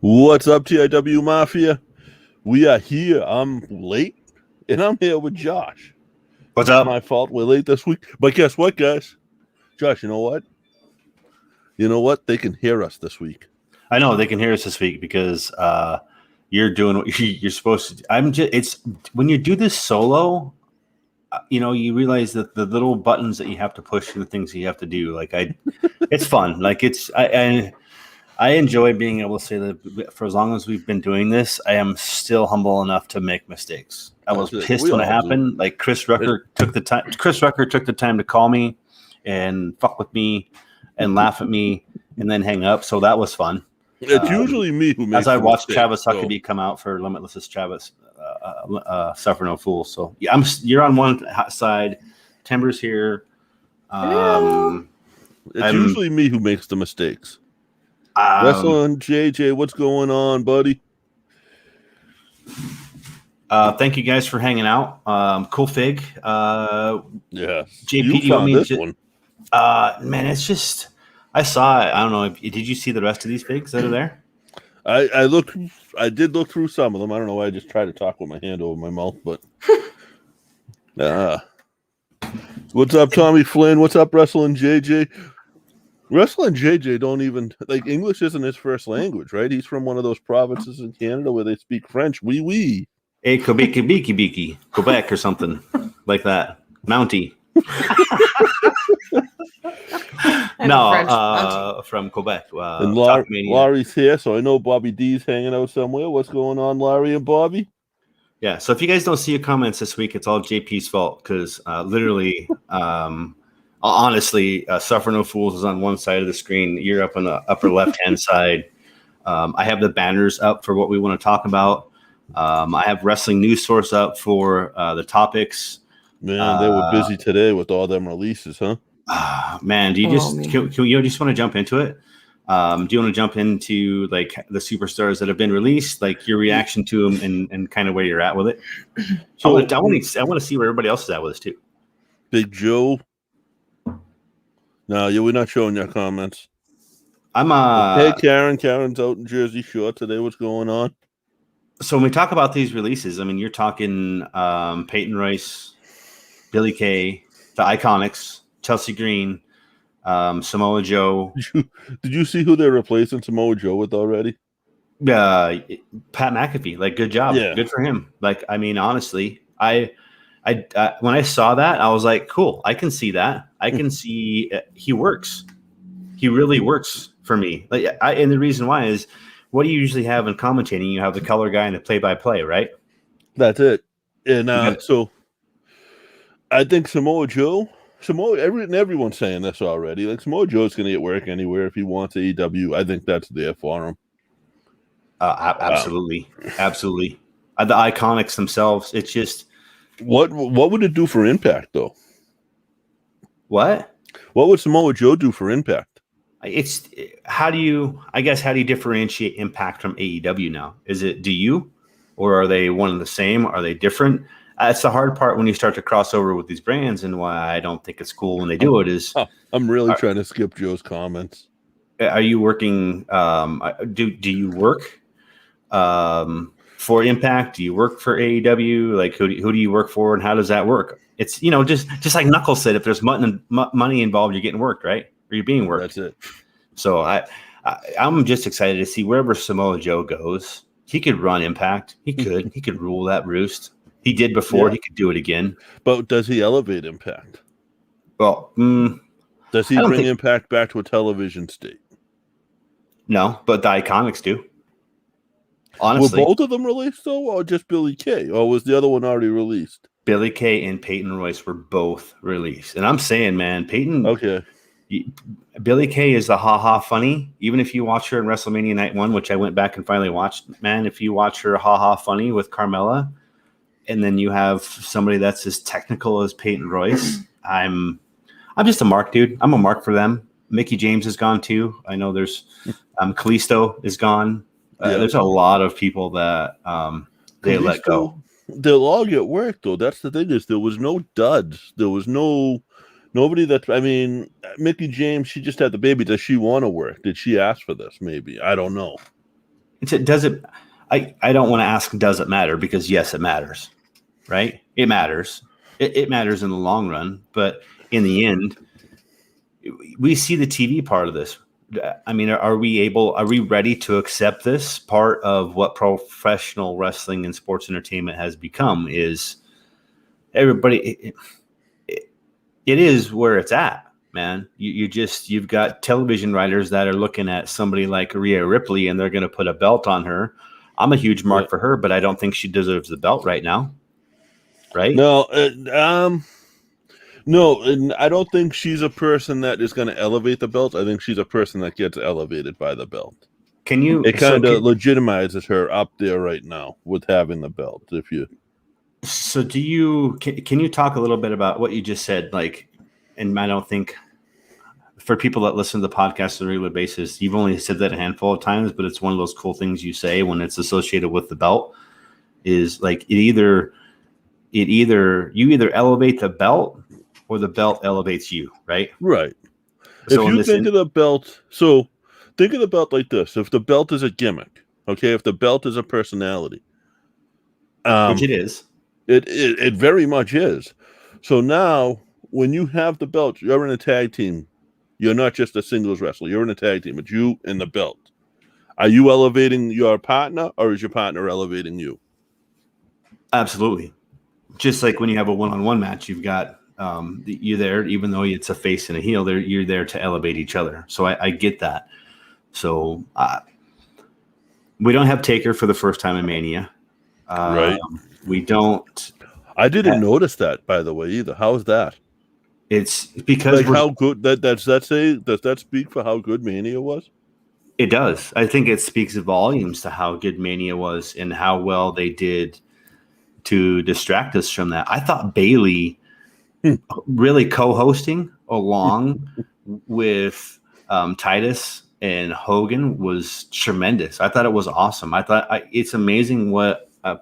What's up, TIW Mafia? We are here. I'm late, and I'm here with Josh. What's It's up? my fault we're late this week. But guess what, guys? Josh, you know what? You know what? They can hear us this week. I know they can hear us this week because you're doing what you're supposed to. It's when you do this solo, you realize that the little buttons that you have to push and the things that you have to do, it's fun. I enjoy being able to say that for as long as we've been doing this, I am still humble enough to make mistakes. I was pissed when it happened. Like Chris Rucker took the time. Chris Rucker took the time to call me and fuck with me and laugh at me and then hang up. So that was fun. It's usually me who makes as I watched mistake, Travis Huckabee come out for Limitless's Travis Suffer No Fool. So yeah, you're on one side. Tember's here. It's usually me who makes the mistakes. Wrestling JJ, what's going on, buddy? Thank you guys for hanging out. Cool fig. Yeah, JP, you found this one. Man, it's just I saw it. I don't know. Did you see the rest of these figs that are there? I did look through some of them. I don't know why I just tried to talk with my hand over my mouth, but what's up, Tommy Flynn? What's up, Wrestling JJ? Wrestling JJ don't even like English isn't his first language, right? He's from one of those provinces in Canada where they speak French. Oui. Hey, Quebec or something like that. Mountie. No, from Quebec. And Larry's here, so I know Bobby D's hanging out somewhere. What's going on, Larry and Bobby? Yeah, so if you guys don't see your comments this week, it's all JP's fault because literally, honestly, Suffer No Fools is on one side of the screen. You're up on the upper left-hand side. I have the banners up for what we want to talk about. I have Wrestling News Source up for the topics. Man, they were busy today with all them releases, huh? Man, do you can you just want to jump into it? Do you want to jump into like the superstars that have been released, like your reaction to them and kind of where you're at with it? So I want to see where everybody else is at with us too. Big Joe. No, we're not showing your comments. Hey Karen. Karen's out in Jersey Shore today. What's going on? So when we talk about these releases, I mean, you're talking Peyton Royce, Billy Kay, the Iconics, Chelsea Green, Samoa Joe. Did you see who they're replacing Samoa Joe with already? Pat McAfee. Like, good job. Yeah. Good for him. Like, I mean, honestly, I when I saw that, I was like, cool. I can see that. I can see he works. He really works for me. And the reason why is, what do you usually have in commentating? You have the color guy and the play-by-play, right? That's it. And so I think everyone's saying this already. Like, Samoa Joe's going to get work anywhere if he wants AEW. I think that's there for him. Absolutely. Absolutely. The Iconics themselves, it's just... What would it do for Impact, though? What? What would Samoa Joe do for Impact? How do you differentiate Impact from AEW now? Do you, or are they one and the same? Are they different? That's the hard part when you start to cross over with these brands, and why I don't think it's cool when they do it is. I'm really trying to skip Joe's comments. Are you working? Do you work for Impact? Do you work for AEW? Like, who do you work for, and how does that work? It's just like Knuckles said, if there's money involved, you're getting worked, right? Or you're being worked. That's it. So I'm just excited to see wherever Samoa Joe goes. He could run Impact. He could rule that roost. He did before. Yeah. He could do it again. But does he elevate Impact? Well, does he bring Impact back to a television state? No, but the Iconics do. Honestly, were both of them released though, or just Billy Kay, or was the other one already released? Billy Kay and Peyton Royce were both released, and I'm saying, man, Peyton. Okay. Billy Kay is the ha-ha funny. Even if you watch her in WrestleMania Night 1, which I went back and finally watched, man, if you watch her ha-ha funny with Carmella, and then you have somebody that's as technical as Peyton Royce, I'm just a mark, dude. I'm a mark for them. Mickey James is gone too. I know there's Kalisto is gone. There's a lot of people that they Kalisto, let go. They'll all get work though. That's the thing, is there was no duds. There was nobody that, I mean, Mickey James, she just had the baby. Does she want to work? Did she ask for this? Maybe. I don't know. Does it? I don't want to ask. Does it matter? Because yes, it matters. Right? It matters. It matters in the long run, but in the end, we see the TV part of this. I mean, are we ready to accept this part of what professional wrestling and sports entertainment has become? Is everybody? It is where it's at, man. You've got television writers that are looking at somebody like Rhea Ripley and they're going to put a belt on her. I'm a huge mark for her, but I don't think she deserves the belt right now. Right? No, no, and I don't think she's a person that is going to elevate the belt. I think she's a person that gets elevated by the belt. It kind of legitimizes her up there right now with having the belt. So can you talk a little bit about what you just said? Like, and I don't think for people that listen to the podcast on a regular basis, you've only said that a handful of times, but it's one of those cool things you say when it's associated with the belt is like you either elevate the belt or the belt elevates you, right? Right. So if you think of the belt, so think of the belt like this. If the belt is a gimmick, okay, if the belt is a personality. Which it is. It very much is. So now when you have the belt, you're in a tag team. You're not just a singles wrestler. You're in a tag team. It's you and the belt. Are you elevating your partner or is your partner elevating you? Absolutely. Just like when you have a one-on-one match, you've got you're there, even though it's a face and a heel, you're there to elevate each other. So I get that. So we don't have Taker for the first time in Mania. Right. We don't. I didn't notice that, by the way, either. How's that? It's because how good does that speak for how good Mania was? It does. I think it speaks volumes to how good Mania was and how well they did to distract us from that. I thought Bayley really co-hosting along with Titus and Hogan was tremendous. I thought it was awesome. I thought it's amazing what a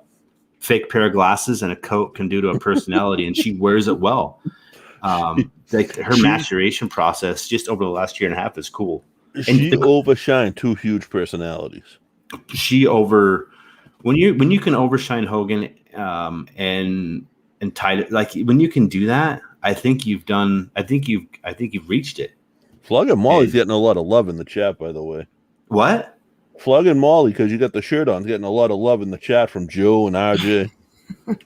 fake pair of glasses and a coat can do to a personality, and she wears it well. Like her maturation process just over the last year and a half is cool. She overshined two huge personalities. When you can overshine Hogan and Titus, like when you can do that, I think you've reached it. Flug and Molly's getting a lot of love in the chat, by the way. What? Flug and Molly, because you got the shirt on, getting a lot of love in the chat from Joe and RJ.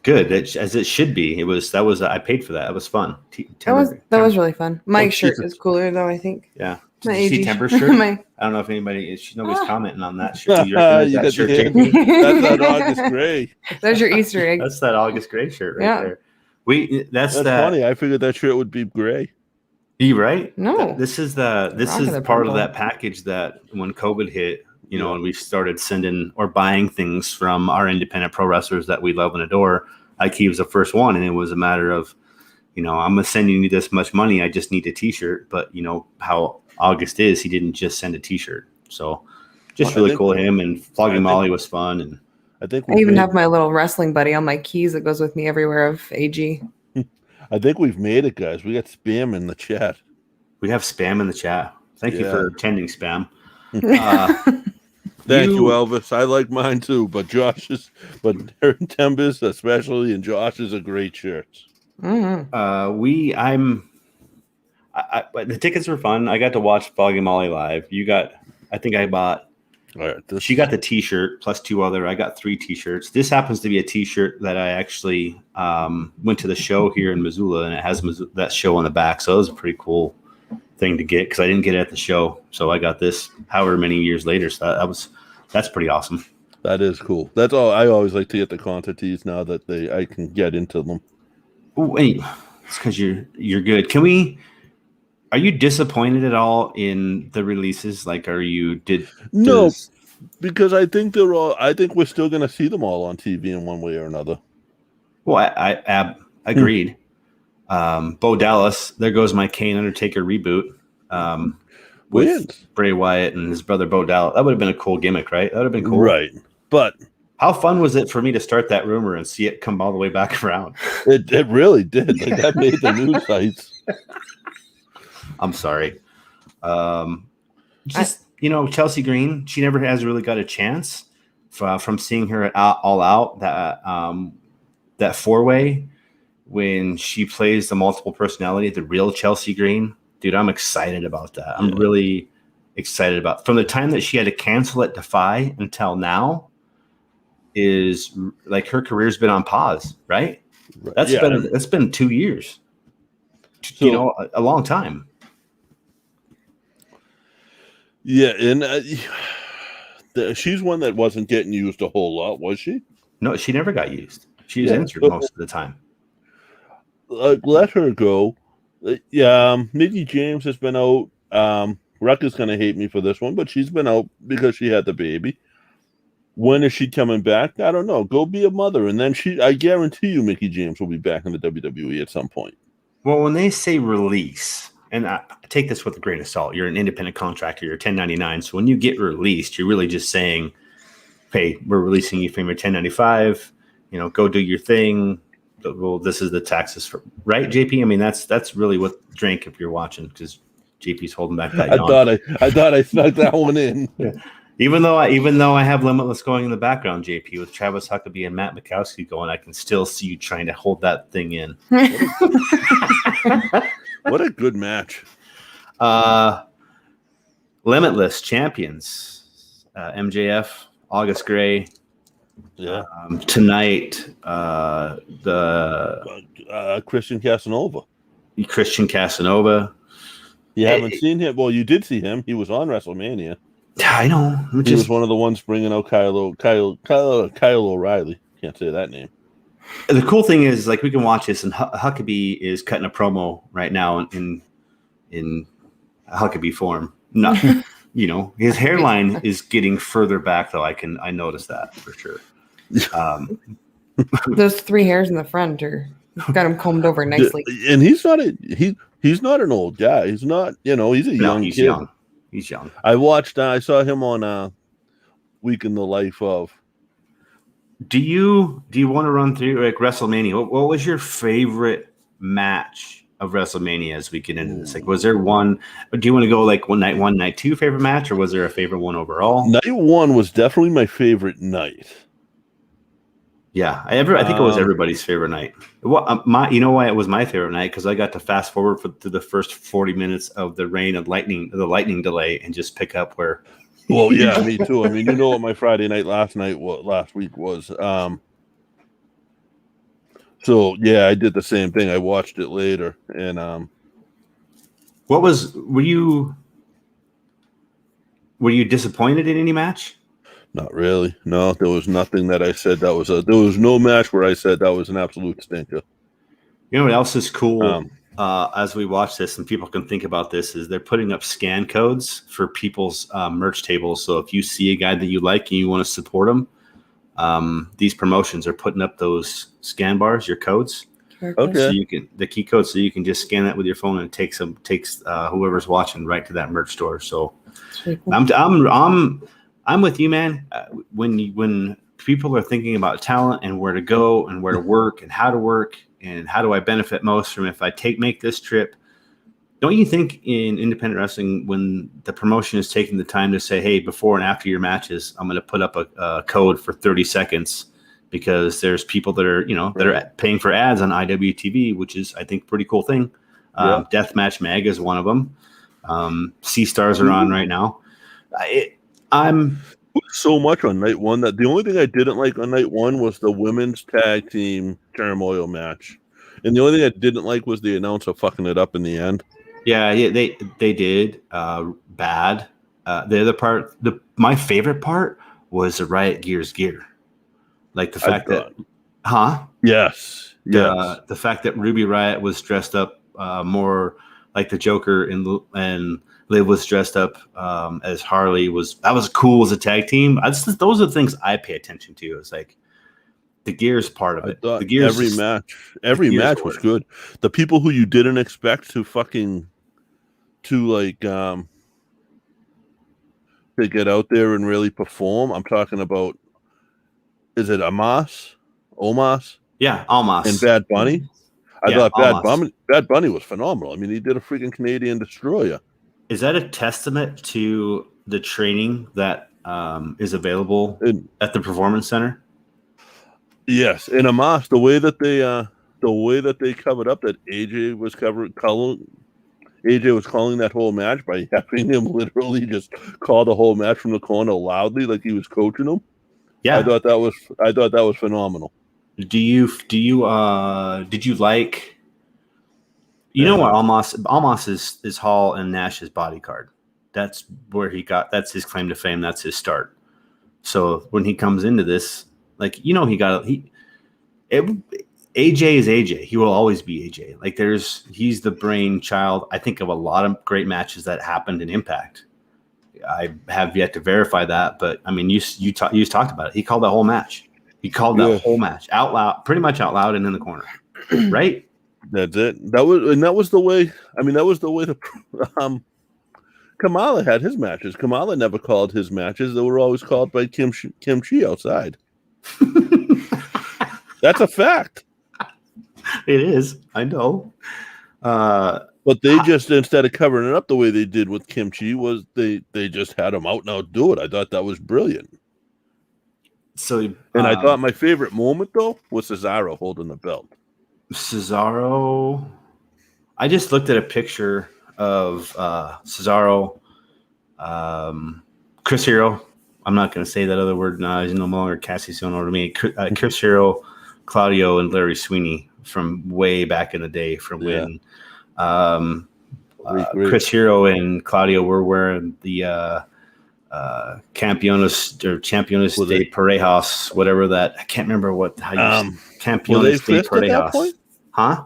Good, as it should be. I paid for that. It was fun. That was really fun. My shirt is cooler though, I think. Yeah. Did you see Temper's shirt? I don't know if nobody's commenting on that shirt. You that shirt, that's that August Gray. That's your Easter egg. That's that August Gray shirt right there. That's funny. I figured that shirt would be gray. You right? No. This is part of that package that when COVID hit, and we started sending or buying things from our independent pro wrestlers that we love and adore. He was the first one, and it was a matter of, I'm sending you this much money. I just need a T-shirt. But how August is, he didn't just send a T-shirt. So just really cool of him. And Flogging Molly was fun. And I even have my little wrestling buddy on my keys that goes with me everywhere of AG. I think we've made it, guys. We got spam in the chat. We have spam in the chat. Thank you for attending, spam. Thank you, Elvis. I like mine too, but Tember's especially, and Josh's are great shirts. Mm-hmm. The tickets were fun. I got to watch Flogging Molly live. She got the T-shirt plus two other. I got 3 T-shirts. This happens to be a T-shirt that I actually went to the show here in Missoula, and it has that show on the back. So it was a pretty cool thing to get because I didn't get it at the show. So I got this however many years later. So that's pretty awesome. That is cool. That's all. I always like to get the quantities now that I can get into them. Oh, wait, it's because you're good. Are you disappointed at all in the releases? Like, No, because I think I think we're still going to see them all on TV in one way or another. Well, I agreed. Bo Dallas, there goes my Kane Undertaker reboot with Bray Wyatt and his brother Bo Dallas. That would have been a cool gimmick, right? That would have been cool. Right. But how fun was it for me to start that rumor and see it come all the way back around? It really did. Like, that made the news sites. I'm sorry. Chelsea Green, she never has really got a chance from seeing her all out that 4-way when she plays the multiple personality, the real Chelsea Green. Dude, I'm excited about that. I'm really excited about from the time that she had to cancel at Defy until now is like her career's been on pause, right? That's been 2 years. So, a long time. Yeah, and she's one that wasn't getting used a whole lot, was she? No, she never got used. She was injured most of the time. Let her go. Mickie James has been out. Ruck is going to hate me for this one, but she's been out because she had the baby. When is she coming back? I don't know. Go be a mother, and then I guarantee you Mickie James will be back in the WWE at some point. Well, when they say release, and I take this with a grain of salt, you're an independent contractor, you're 1099. So when you get released, you're really just saying, hey, we're releasing you from your 1095, go do your thing. Well, this is the taxes for, right, JP? I mean, that's really what drank if you're watching, because JP's holding back that yawn. I thought I snuck that one in. Yeah. Even though I have Limitless going in the background, JP, with Travis Huckabee and Matt Mikowski going, I can still see you trying to hold that thing in. What a good match. Limitless champions. MJF, August Gray. Yeah. Tonight, the Christian Casanova. You haven't seen him. Well, you did see him. He was on WrestleMania. I know. He was one of the ones bringing out Kyle O'Reilly. Can't say that name. The cool thing is, we can watch this, and Huckabee is cutting a promo right now in Huckabee form. Not, his hairline is getting further back, though. I noticed that for sure. Those 3 hairs in the front got him combed over nicely. And he's not an old guy. He's not. He's a young kid. He's young. I saw him on Week in the Life of. Do you want to run through WrestleMania? What was your favorite match of WrestleMania as we get into this? Was there one? Do you want to go night 2 favorite match, or was there a favorite one overall? Night 1 was definitely my favorite night. Yeah, I think it was everybody's favorite night. Why it was my favorite night? Because I got to fast forward to the first 40 minutes of the lightning delay, and just pick up where. Well, yeah, me too. I mean, what my Friday night last week was. So yeah, I did the same thing. I watched it later, and were you disappointed in any match? Not really. No, there was nothing that I said there was no match where I said that was an absolute stinker. You know what else is cool? As we watch this, and people can think about this, is they're putting up scan codes for people's merch tables. So if you see a guy that you like and you want to support him, these promotions are putting up those scan bars, your codes. Okay. So the key code, so you can just scan that with your phone, and it takes whoever's watching right to that merch store. So cool. I'm with you, man. When people are thinking about talent and where to go and where to work and how do I benefit most from if I make this trip, don't you think in independent wrestling, when the promotion is taking the time to say, hey, before and after your matches, I'm going to put up a code for 30 seconds because there's people that are, that are paying for ads on IWTV, which is, I think, a pretty cool thing. Deathmatch Mag is one of them. C-Stars are on right now. I'm so much on night 1 that the only thing I didn't like on night 1 was the women's tag team turmoil match, and the only thing I didn't like was the announcer fucking it up in the end. Yeah, they did bad. The other part, my favorite part was the Riot Gear's gear, like the fact Yes. The fact that Ruby Riott was dressed up more like the Joker and Liv was dressed up as Harley was cool as a tag team. Those are the things I pay attention to. It's like the gears part of it. The gears, every match was good. The people who you didn't expect to get out there and really perform. I'm talking about, is it Omos? Yeah, Omos. And Bad Bunny. I thought Bad Bunny was phenomenal. I mean, he did a freaking Canadian Destroyer. Is that a testament to the training that is available at the Performance Center? Yes, and Amos, the way that they covered up that AJ was calling that whole match by having him literally just call the whole match from the corner loudly, like he was coaching him. Yeah, I thought that was phenomenal. did you like? You know what Almas is Hall and Nash's body card. That's where that's his claim to fame. That's his start. So when he comes into this, like, AJ is AJ. He will always be AJ. Like he's the brainchild, I think, of a lot of great matches that happened in Impact. I have yet to verify that, but I mean, you talked about it. He called that whole match. He called that whole match out loud, pretty much out loud and in the corner, right? That's it. That was the way. I mean, that was the way Kamala had his matches. Kamala never called his matches. They were always called by Kim Chi outside. That's a fact. It is. I know. But they just, instead of covering it up the way they did with Kim Chi, was they just had him out and out do it. I thought that was brilliant. So, and I thought my favorite moment though was Cesaro holding the belt. Cesaro. I just looked at a picture of Cesaro, Chris Hero. I'm not going to say that other word now. He's no longer Cassius over to me. Chris Hero, Claudio, and Larry Sweeney from way back in the day, from when Chris Hero and Claudio were wearing the Campeones de Parejas, whatever that. I can't remember Campeones de Parejas. Huh?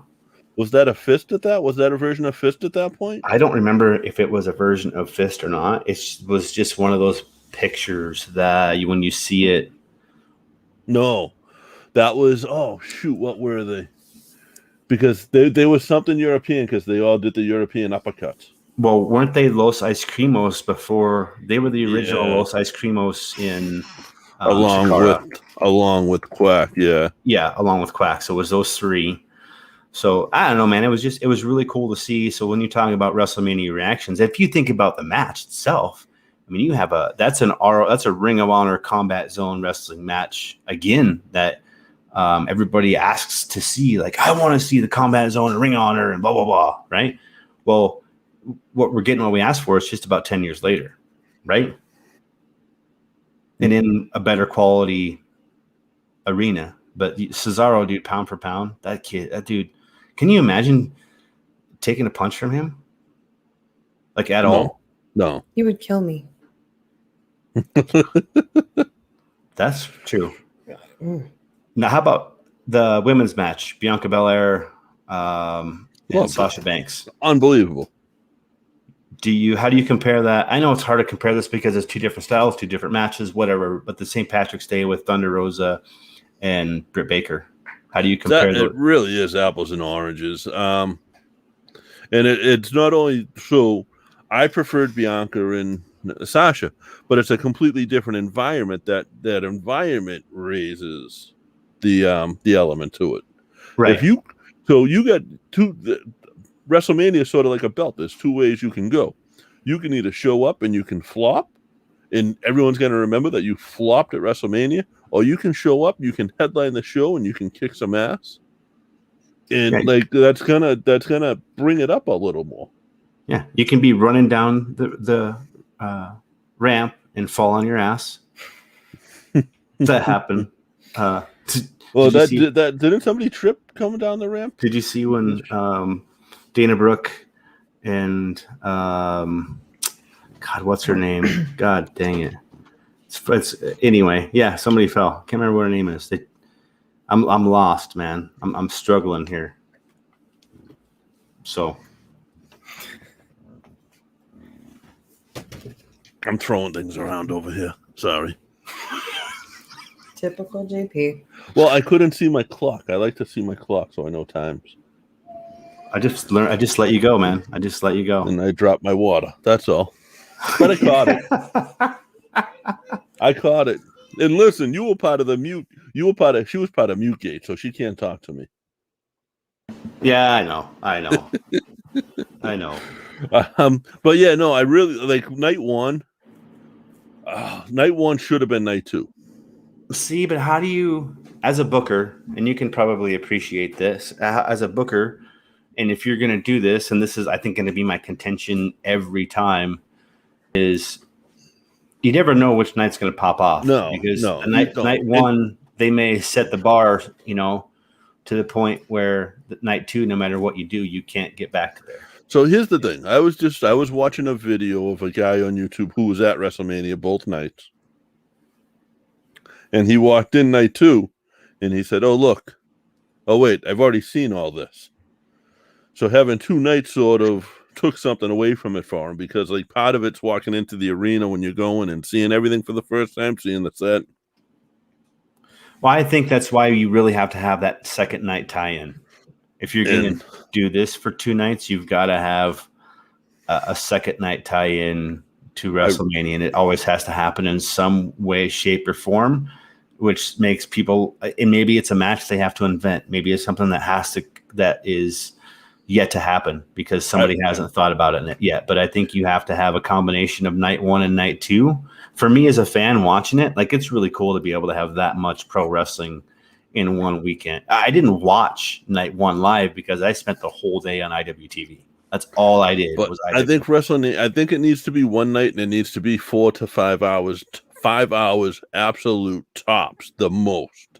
Was that a fist at that? Was that a version of fist at that point? I don't remember if it was a version of fist or not. It was just one of those pictures that when you see it. No, that was, what were they? Because they was something European, because they all did the European uppercuts. Well, weren't they Los Ice Creamos before? They were the original Los Ice Creamos in along with Quack, along with Quack. So it was those three. So I don't know, man. It was really cool to see. So when you're talking about WrestleMania reactions, if you think about the match itself, I mean, that's a Ring of Honor Combat Zone wrestling match again that everybody asks to see. Like, I want to see the Combat Zone and Ring of Honor and blah blah blah, right? Well, what we asked for is just about 10 years later, right? And in a better quality arena. But Cesaro, dude, pound for pound, that dude. Can you imagine taking a punch from him? Like, at all? No. He would kill me. That's true. Now, how about the women's match? Bianca Belair and Sasha Banks. Unbelievable. How do you compare that? I know it's hard to compare this because it's two different styles, two different matches, whatever. But the St. Patrick's Day with Thunder Rosa and Britt Baker. How do you compare that? It really is apples and oranges. And it's not only so. I preferred Bianca and Sasha, but it's a completely different environment. That environment raises the element to it. Right. You got WrestleMania is sort of like a belt. There's two ways you can go. You can either show up and you can flop, and everyone's going to remember that you flopped at WrestleMania, or you can show up, you can headline the show, and you can kick some ass. And that's gonna bring it up a little more. Yeah, you can be running down the ramp and fall on your ass. That happened. Didn't somebody trip coming down the ramp? Did you see when Dana Brooke and God, what's her name? God dang it! It's anyway. Yeah, somebody fell. Can't remember what her name is. I'm lost, man. I'm struggling here. So I'm throwing things around over here. Sorry. Typical JP. Well, I couldn't see my clock. I like to see my clock so I know times. I just let you go, man. I just let you go. And I dropped my water. That's all. But I caught it. I caught it. And listen, you were part of the mute. She was part of Mutegate, so she can't talk to me. Yeah, I know. I know. But yeah, no, I really like night one. Night 1 should have been night 2. See, but how do you, as a booker, and you can probably appreciate this, as a booker, and if you're going to do this, and this is, I think, going to be my contention every time, is you never know which night's going to pop off. Because night 1, they may set the bar, to the point where night 2, no matter what you do, you can't get back there. So here's the thing. I was watching a video of a guy on YouTube who was at WrestleMania both nights. And he walked in night 2 and he said, oh, wait, I've already seen all this. So having 2 nights sort of took something away from it for him, because like part of it's walking into the arena when you're going and seeing everything for the first time, seeing the set. Well, I think that's why you really have to have that second night tie-in. If you're going to do this for 2 nights, you've got to have a second night tie-in to WrestleMania, and it always has to happen in some way, shape, or form, which makes people. And maybe it's a match they have to invent. Maybe it's something that is yet to happen because somebody hasn't thought about it yet. But I think you have to have a combination of night 1 and night 2. For me as a fan watching it, like, it's really cool to be able to have that much pro wrestling in one weekend. I didn't watch night 1 live because I spent the whole day on IWTV. That's all I did. But was I think wrestling. I think it needs to be one night, and it needs to be 4 to 5 hours. 5 hours, absolute tops, the most.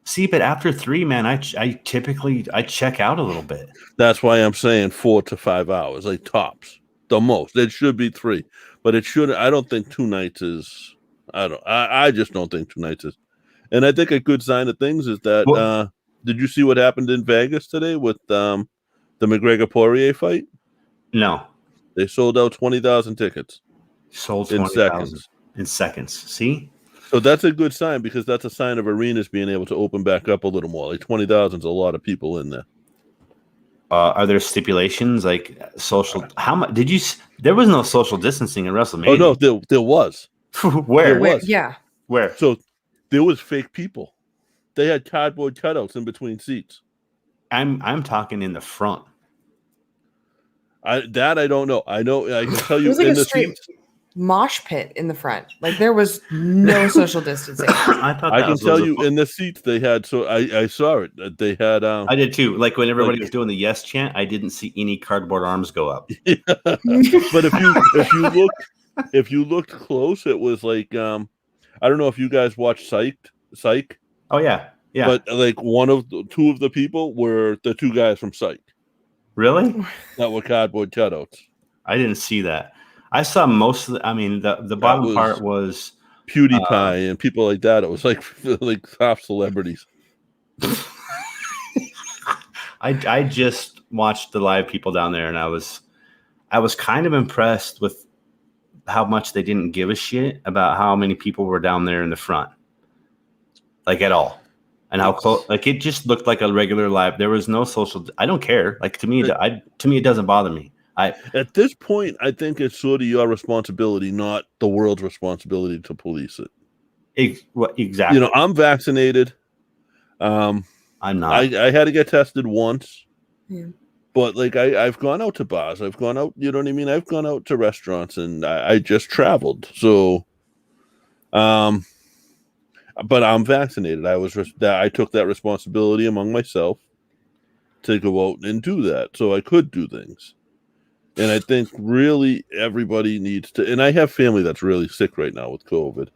See, but after 3, man, I typically check out a little bit. That's why I'm saying 4 to 5 hours, like tops, the most. It should be 3, but it should. I don't think 2 nights is. I just don't think 2 nights is. And I think a good sign of things is that. Did you see what happened in Vegas today with the McGregor-Poirier fight? No. They sold out 20,000 tickets. Sold 20,000 in seconds. See? So that's a good sign, because that's a sign of arenas being able to open back up a little more. Like 20,000 is a lot of people in there. Are there stipulations like social? How much did you? There was no social distancing in WrestleMania. Oh no, there was. Where? There was. Yeah. Where? So there was fake people. They had cardboard cutouts in between seats. I'm talking in the front. I don't know. I know I can tell you It was like in a the straight seats. mosh pit in the front. Like, there was no social distancing. I can tell you in the seats they had. So I saw it. They had. I did too. Like when everybody was doing the yes chant, I didn't see any cardboard arms go up. Yeah. But if you looked close, it was like I don't know if you guys watched Psych. Oh yeah. But like 2 of the people were the 2 guys from Psych. Really? That were cardboard cutouts. I didn't see that. I saw most of the bottom part was PewDiePie and people like that. It was like half celebrities. I just watched the live people down there, and I was kind of impressed with how much they didn't give a shit about how many people were down there in the front, like at all, and how close. Like it just looked like a regular live. There was no social. I don't care. Like to me, it doesn't bother me. At this point, I think it's sort of your responsibility, not the world's responsibility, to police it. Exactly. I'm vaccinated. I'm not. I had to get tested once. Yeah. But like I've gone out to bars. I've gone out, you know what I mean? I've gone out to restaurants, and I just traveled. So but I'm vaccinated. I took that responsibility among myself to go out and do that. So I could do things. And I think really everybody needs to, and I have family that's really sick right now with COVID.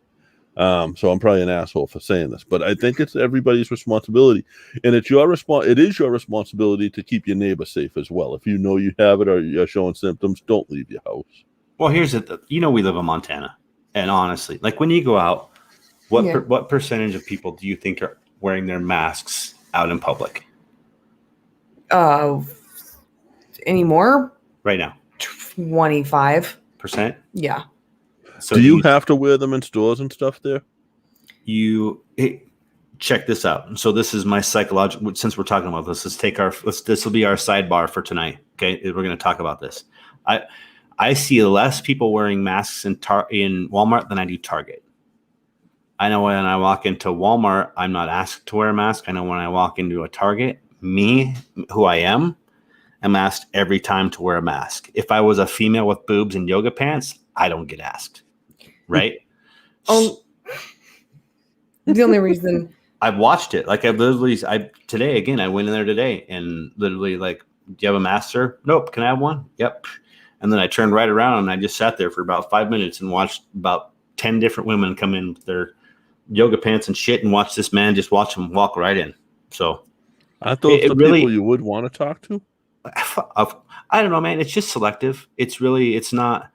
So I'm probably an asshole for saying this, but I think it's everybody's responsibility, and it is your responsibility to keep your neighbor safe as well. If you know you have it or you're showing symptoms, don't leave your house. Well, here's it. We live in Montana, and honestly, like when you go out, what percentage of people do you think are wearing their masks out in public? Anymore? Right now, 25%. Yeah. So do you have to wear them in stores and stuff there? Check this out. So this is my psychological. Since we're talking about this, this will be our sidebar for tonight. Okay, we're going to talk about this. I see less people wearing masks in Walmart than I do Target. I know when I walk into Walmart, I'm not asked to wear a mask. I know when I walk into a Target, who I am, I'm asked every time to wear a mask. If I was a female with boobs and yoga pants, I don't get asked. Right? Oh, the only reason. I've watched it. Like today again, I went in there today and literally like, do you have a mask, sir? Nope. Can I have one? Yep. And then I turned right around and I just sat there for about 5 minutes and watched about 10 different women come in with their yoga pants and shit and watch this man just watch them walk right in. So Aren't those the really, people you would want to talk to? I don't know, man. It's just selective. It's not,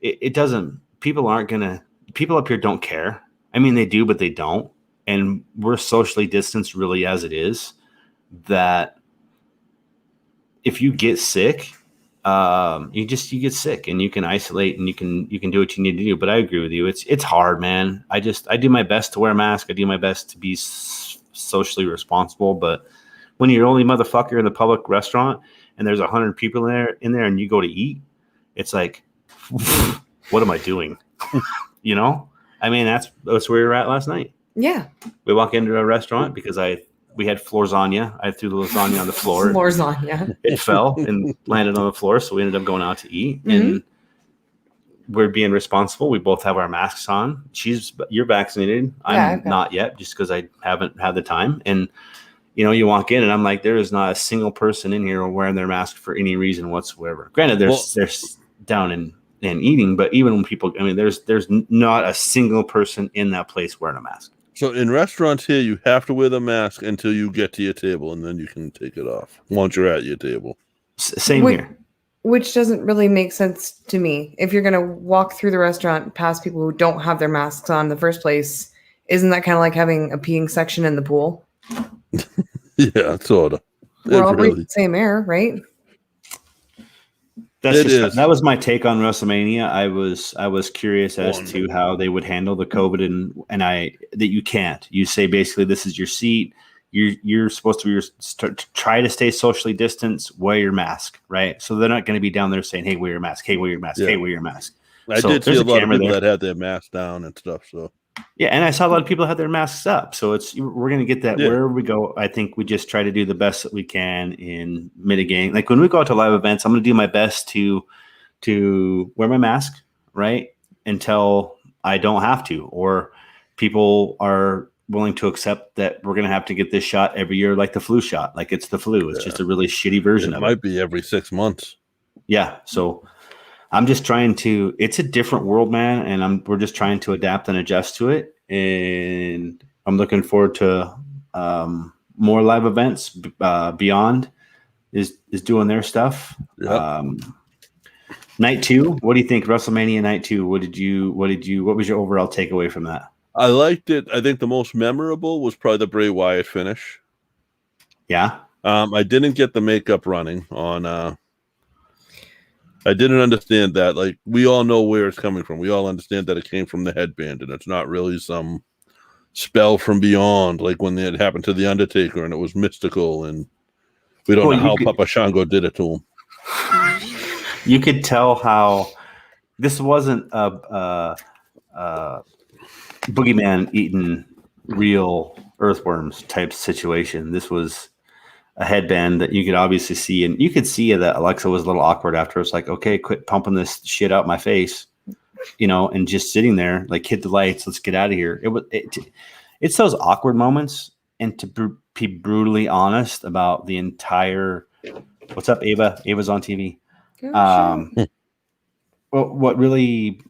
it doesn't, people up here don't care. I mean, they do, but they don't. And we're socially distanced really as it is, that if you get sick, you get sick and you can isolate and you can do what you need to do. But I agree with you. It's hard, man. I do my best to wear a mask. I do my best to be socially responsible. But when you're the only motherfucker in the public restaurant and there's 100 people in there and you go to eat, it's like, what am I doing? You know? I mean, that's where we were at last night. Yeah. We walk into a restaurant because we had lasagna. I threw the lasagna on the floor. Lasagna. It fell and landed on the floor, so we ended up going out to eat. Mm-hmm. And we're being responsible. We both have our masks on. You're vaccinated. I'm not yet, just because I haven't had the time. And you walk in, and I'm like, there is not a single person in here wearing their mask for any reason whatsoever. Granted, there's down and eating, but even when people, there's not a single person in that place wearing a mask. So in restaurants here, you have to wear the mask until you get to your table, and then you can take it off once you're at your table. Same here. Which doesn't really make sense to me. If you're going to walk through the restaurant past people who don't have their masks on in the first place, isn't that kind of like having a peeing section in the pool? Yeah, sort of. We're all breathing the same air, right? That was my take on Wrestlemania. I was curious as to how they would handle the COVID and that you can't. You say basically this is your seat. You're supposed to try to stay socially distanced. Wear your mask, right? So they're not going to be down there saying, "Hey, wear your mask. Hey, wear your mask. Yeah. Hey, wear your mask." I did see a lot of people that had their masks down and stuff. So yeah, and I saw a lot of people have their masks up. So we're going to get that wherever we go. I think we just try to do the best that we can in mitigating. Like when we go out to live events, I'm going to do my best to wear my mask, right, until I don't have to, or people are willing to accept that we're going to have to get this shot every year, like the flu shot. Like it's the flu. It's just a really shitty version of it. It might be every 6 months. Yeah. So I'm just trying to, it's a different world, man. And we're just trying to adapt and adjust to it. And I'm looking forward to more live events. Beyond is doing their stuff. Yep. Night 2. What do you think? WrestleMania Night 2. What was your overall takeaway from that? I liked it. I think the most memorable was probably the Bray Wyatt finish. Yeah. I didn't get the makeup running on. I didn't understand that. Like, we all know where it's coming from. We all understand that it came from the headband, and it's not really some spell from beyond, like when it happened to the Undertaker, and it was mystical, and we don't know how Papa Shango did it to him. You could tell how this wasn't a boogeyman eating real earthworms type situation. This was a headband that you could obviously see, and you could see that Alexa was a little awkward after. It's like, okay, quit pumping this shit out my face, and just sitting there, like, hit the lights, let's get out of here. It's those awkward moments, and to be brutally honest about the entire. What's up, Ava? Ava's on TV. Well, what really,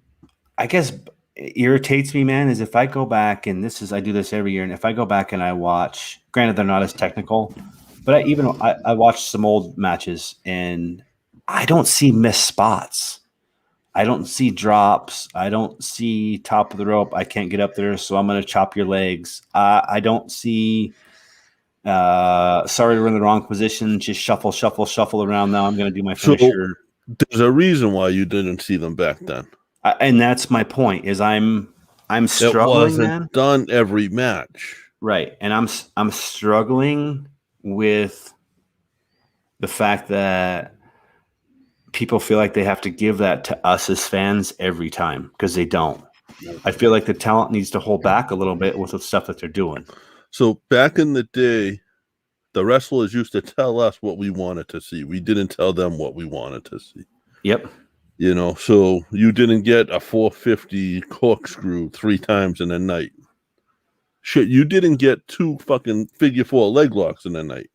I guess, irritates me, man, is if I go back, and I do this every year, and if I go back and I watch, granted they're not as technical, but I watched some old matches, and I don't see missed spots. I don't see drops. I don't see top of the rope. I can't get up there, so I'm going to chop your legs. I don't see, sorry, we're in the wrong position. Just shuffle around now. I'm going to do my finisher. So there's a reason why you didn't see them back then. And that's my point, is I'm struggling, it wasn't man. Done every match. Right. And I'm struggling with the fact that people feel like they have to give that to us as fans every time, because they don't. I feel like the talent needs to hold back a little bit with the stuff that they're doing. So back in the day, the wrestlers used to tell us what we wanted to see. We didn't tell them what we wanted to see. Yep. You know, so you didn't get a 450 corkscrew 3 times in a night. Shit, you didn't get 2 fucking figure 4 leg locks in a night.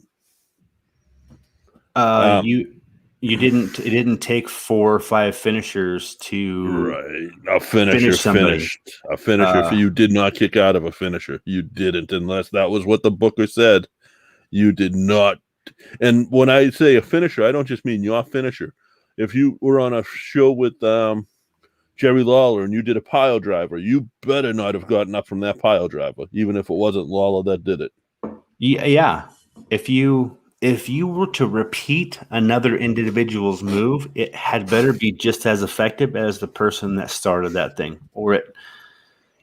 You didn't. It didn't take 4 or 5 finishers to Right. A finisher finish somebody. finished. A finisher for you did not kick out of a finisher. You didn't, unless that was what the booker said. You did not. And when I say a finisher, I don't just mean your finisher. If you were on a show with Jerry Lawler and you did a pile driver, you better not have gotten up from that pile driver, even if it wasn't Lawler that did it. Yeah. If you were to repeat another individual's move, it had better be just as effective as the person that started that thing, or it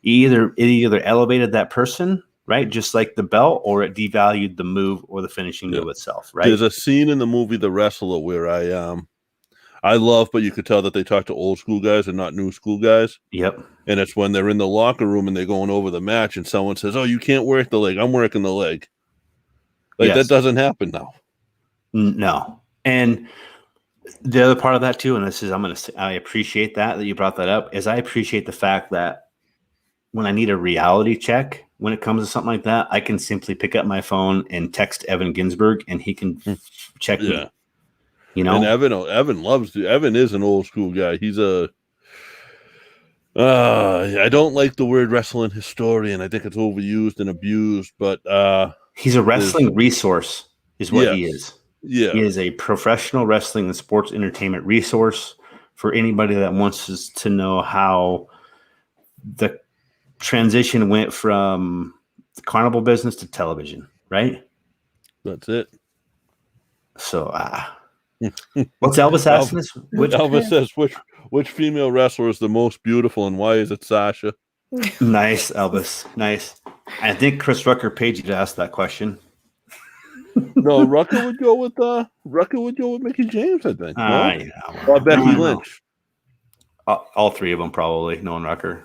either elevated that person, right, just like the belt, or it devalued the move or the finishing move itself, right? There's a scene in the movie The Wrestler where I love, but you could tell that they talk to old school guys and not new school guys. Yep. And it's when they're in the locker room and they're going over the match and someone says, "Oh, you can't work the leg. I'm working the leg." Like, that doesn't happen now. No. And the other part of that too, and this is, I appreciate that you brought that up, is I appreciate the fact that when I need a reality check, when it comes to something like that, I can simply pick up my phone and text Evan Ginsberg and he can check me. You know? And Evan loves to. Evan is an old school guy. He's I don't like the word wrestling historian. I think it's overused and abused, but he's a wrestling resource is what he is. Yeah. He is a professional wrestling and sports entertainment resource for anybody that wants to know how the transition went from the carnival business to television, right? That's it. So, what's Elvis asking us? Elvis says, which female wrestler is the most beautiful and why is it Sasha? Nice, Elvis. Nice. I think Chris Rucker paid you to ask that question. No, Rucker would go with Mickey James, I think. Or Becky Lynch. All 3 of them probably, knowing Rucker.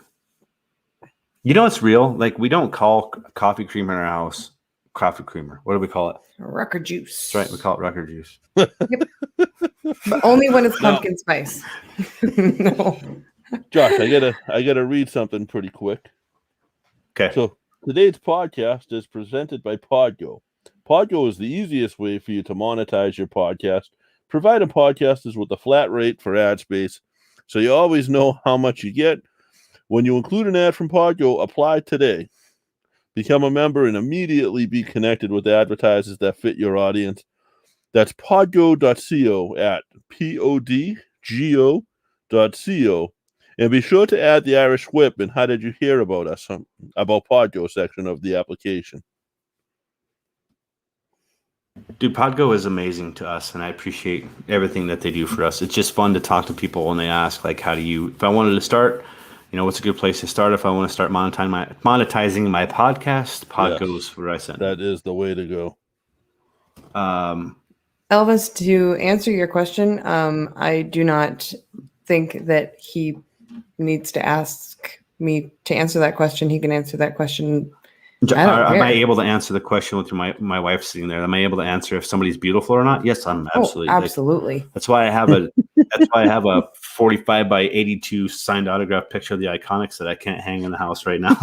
You know it's real? Like, we don't call coffee creamer in our house coffee creamer. What do we call it? Rucker juice. That's right, we call it Rucker juice. Yep. But only when it's pumpkin spice. No. Josh, I gotta read something pretty quick. Okay. So today's podcast is presented by Podgo. Podgo is the easiest way for you to monetize your podcast, providing podcasters with a flat rate for ad space, so you always know how much you get. When you include an ad from Podgo, apply today. Become a member and immediately be connected with advertisers that fit your audience. That's podgo.co at podgo.co. And be sure to add the Irish Whip and how did you hear about us, about Podgo section of the application. Dude, Podgo is amazing to us, and I appreciate everything that they do for us. It's just fun to talk to people when they ask, like, if I wanted to start, what's a good place to start if I want to start monetizing my podcast? Podgo is where I send. That is the way to go. Elvis, to answer your question, I do not think that he needs to ask me to answer that question. He can answer that question. Am I able to answer the question with my wife sitting there? Am I able to answer if somebody's beautiful or not? Yes, I'm absolutely. Absolutely. That's why I have a 45 by 82 signed autograph picture of the Iconics that I can't hang in the house right now.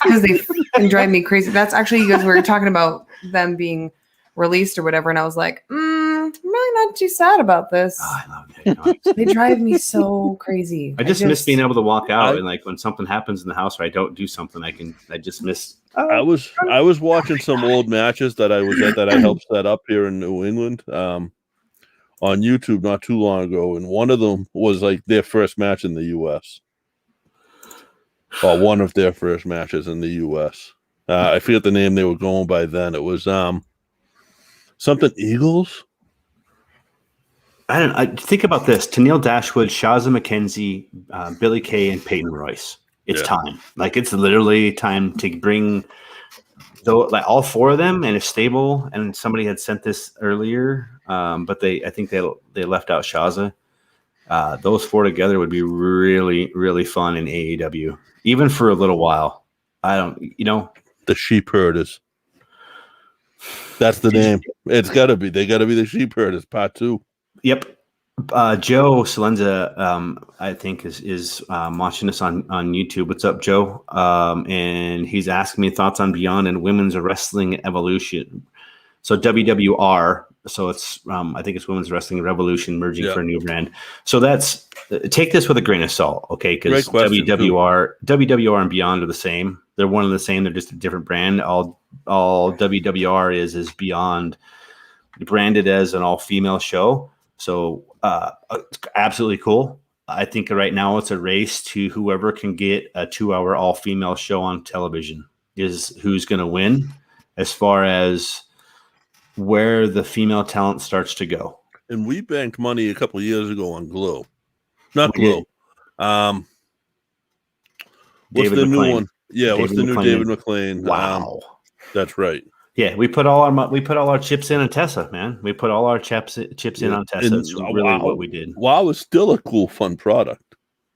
Because they can drive me crazy. That's actually, you guys were talking about them being released or whatever, and I was like, I'm really not too sad about this. Oh, I love the Iconics. They drive me so crazy. I just miss being able to walk out and, like, when something happens in the house or I don't do something, I just miss. I was watching some old matches that I was at that I helped set up here in New England on YouTube not too long ago, and one of them was like their first match in the U.S. or one of their first matches in the U.S. I forget the name they were going by then. It was something Eagles. I think about this: Tennille Dashwood, Shaza McKenzie, Billy Kay, and Peyton Royce. It's time. Like, it's literally time to bring all 4 of them in a stable. And somebody had sent this earlier, but I think they left out Shaza. Those 4 together would be really, really fun in AEW, even for a little while. The Sheep Herders. That's the name. It's got to be. They got to be the Sheep Herders, part 2. Yep. Joe Salenza, I think is watching us on YouTube. What's up, Joe? And he's asking me thoughts on Beyond and Women's Wrestling Evolution. So WWR. So it's I think it's Women's Wrestling Revolution merging for a new brand. So that's take this with a grain of salt, okay? Because WWR and Beyond are the same. They're one and the same. They're just a different brand. All WWR is Beyond branded as an all-female show. So absolutely cool. I think right now it's a race to whoever can get a 2-hour all-female show on television is who's going to win as far as where the female talent starts to go. And we banked money a couple of years ago on Glow. Not We Glow. did. What's David the McLean. new one? Yeah, what's the new David McLean? Wow. That's right. Yeah, we put all our chips in on Tessa, man. We put all our chips in on Tessa. And, That's really what we did. WoW is still a cool, fun product.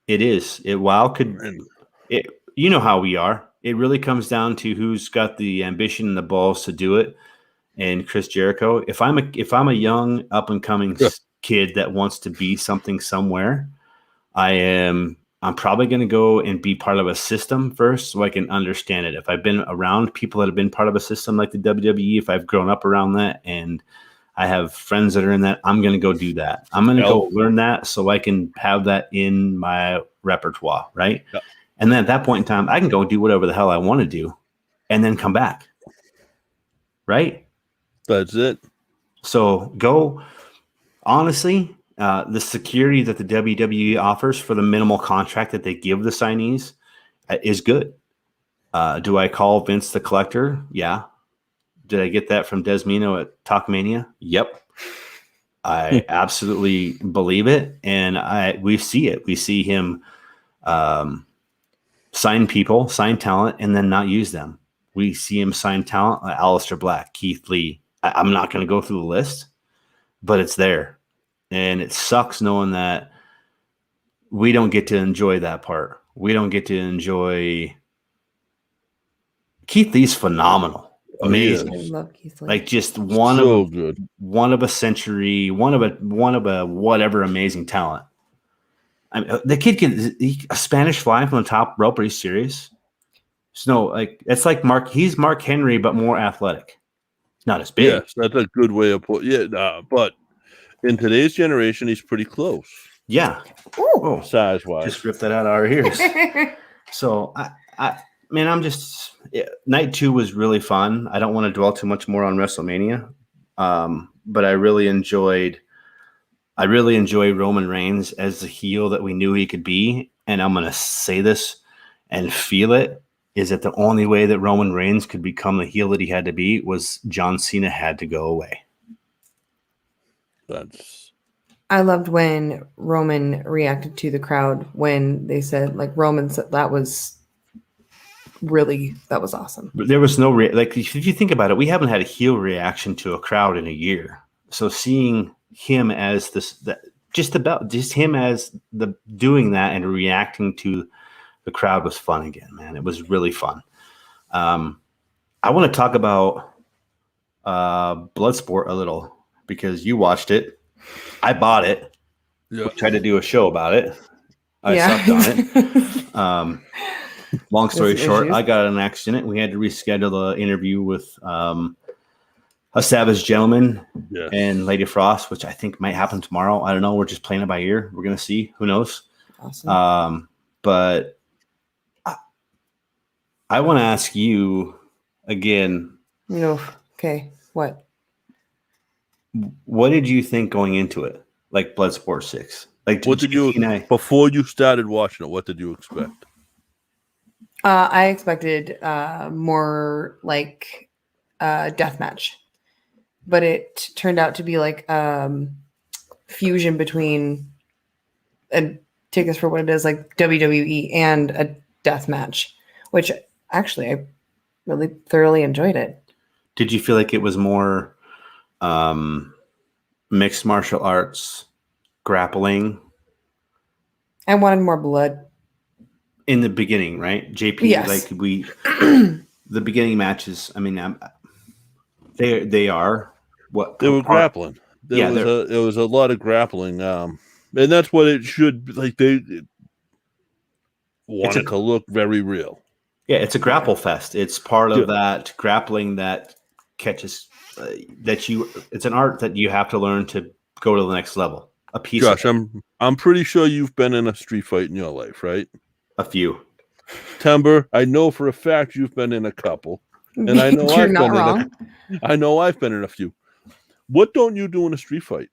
It is. WoW could. You know how we are. It really comes down to who's got the ambition and the balls to do it. And Chris Jericho. If I'm a young up and coming kid that wants to be something somewhere, I'm probably going to go and be part of a system first so I can understand it. If I've been around people that have been part of a system like the WWE, if I've grown up around that and I have friends that are in that, I'm going to go do that. I'm going to go learn that so I can have that in my repertoire, right? Yep. And then at that point in time, I can go do whatever the hell I want to do and then come back, right? That's it. So go, honestly, the security that the WWE offers for the minimal contract that they give the signees is good. Do I call Vince the Collector? Yeah. Did I get that from Desmino at Talkmania? Yep. I absolutely believe it. And we see it. We see him sign people, sign talent, and then not use them. We see him sign talent like Aleister Black, Keith Lee. I'm not going to go through the list, but it's there. And it sucks knowing that we don't get to enjoy that part. We don't get to enjoy. Keith Lee's phenomenal, amazing. I love Keith Lee. Like just one of a century, one of a whatever amazing talent. I mean, the kid can a Spanish fly from the top rope. Are you serious? It's like Mark. He's Mark Henry, but more athletic. Not as big. Yes, that's a good way of putting. Yeah, but in today's generation, he's pretty close. Yeah. Oh, size wise. Just ripped that out of our ears. So night 2 was really fun. I don't want to dwell too much more on WrestleMania. But I really enjoy Roman Reigns as the heel that we knew he could be. And I'm going to say this and feel it, is that the only way that Roman Reigns could become the heel that he had to be was John Cena had to go away. I loved when Roman reacted to the crowd when they said, like, Roman said that was awesome. But there was no if you think about it, we haven't had a heel reaction to a crowd in a year. So seeing him as him as the doing that and reacting to the crowd was fun again, man. It was really fun. I want to talk about Bloodsport a little because you watched it. I bought it. Yeah. We tried to do a show about it. I sucked on it. Long story short, I got in an accident. We had to reschedule the interview with a Savage Gentleman and Lady Frost, which I think might happen tomorrow. I don't know. We're just playing it by ear. We're going to see. Who knows? Awesome. But I want to ask you again. Okay. What? What did you think going into it? Like Bloodsport6? Like, what did you before you started watching it? What did you expect? I expected more like death match, but it turned out to be like fusion between, and take this for what it is, like WWE and a death match, which actually I really thoroughly enjoyed it. Did you feel like it was more mixed martial arts, grappling? I wanted more blood in the beginning, right? JP, yes. The beginning matches. I mean, they are what they were grappling. There was a lot of grappling, and that's what it should like. They want it to look very real. Yeah, it's a grapple fest. It's part of that grappling that catches it's an art that you have to learn to go to the next level. A piece. Josh, I'm pretty sure you've been in a street fight in your life, right? A few. Tember, I know for a fact you've been in a couple, and I know I've been in a few. What don't you do in a street fight?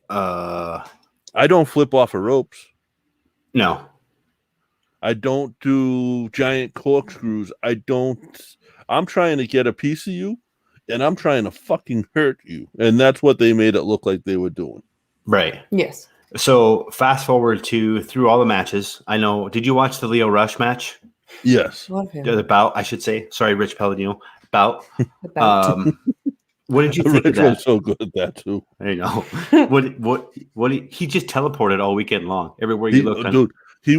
I don't flip off of ropes. No. I don't do giant corkscrews. I'm trying to get a piece of you, and I'm trying to fucking hurt you. And that's what they made it look like they were doing. Right. Yes. So fast forward through all the matches. I know. Did you watch the Leo Rush match? Yes. Love him. The bout, I should say. Sorry, Rich Palladino. Bout. What did you think of Rich that? was so good at that too. I know. He just teleported all weekend long. Everywhere you looked. Dude, he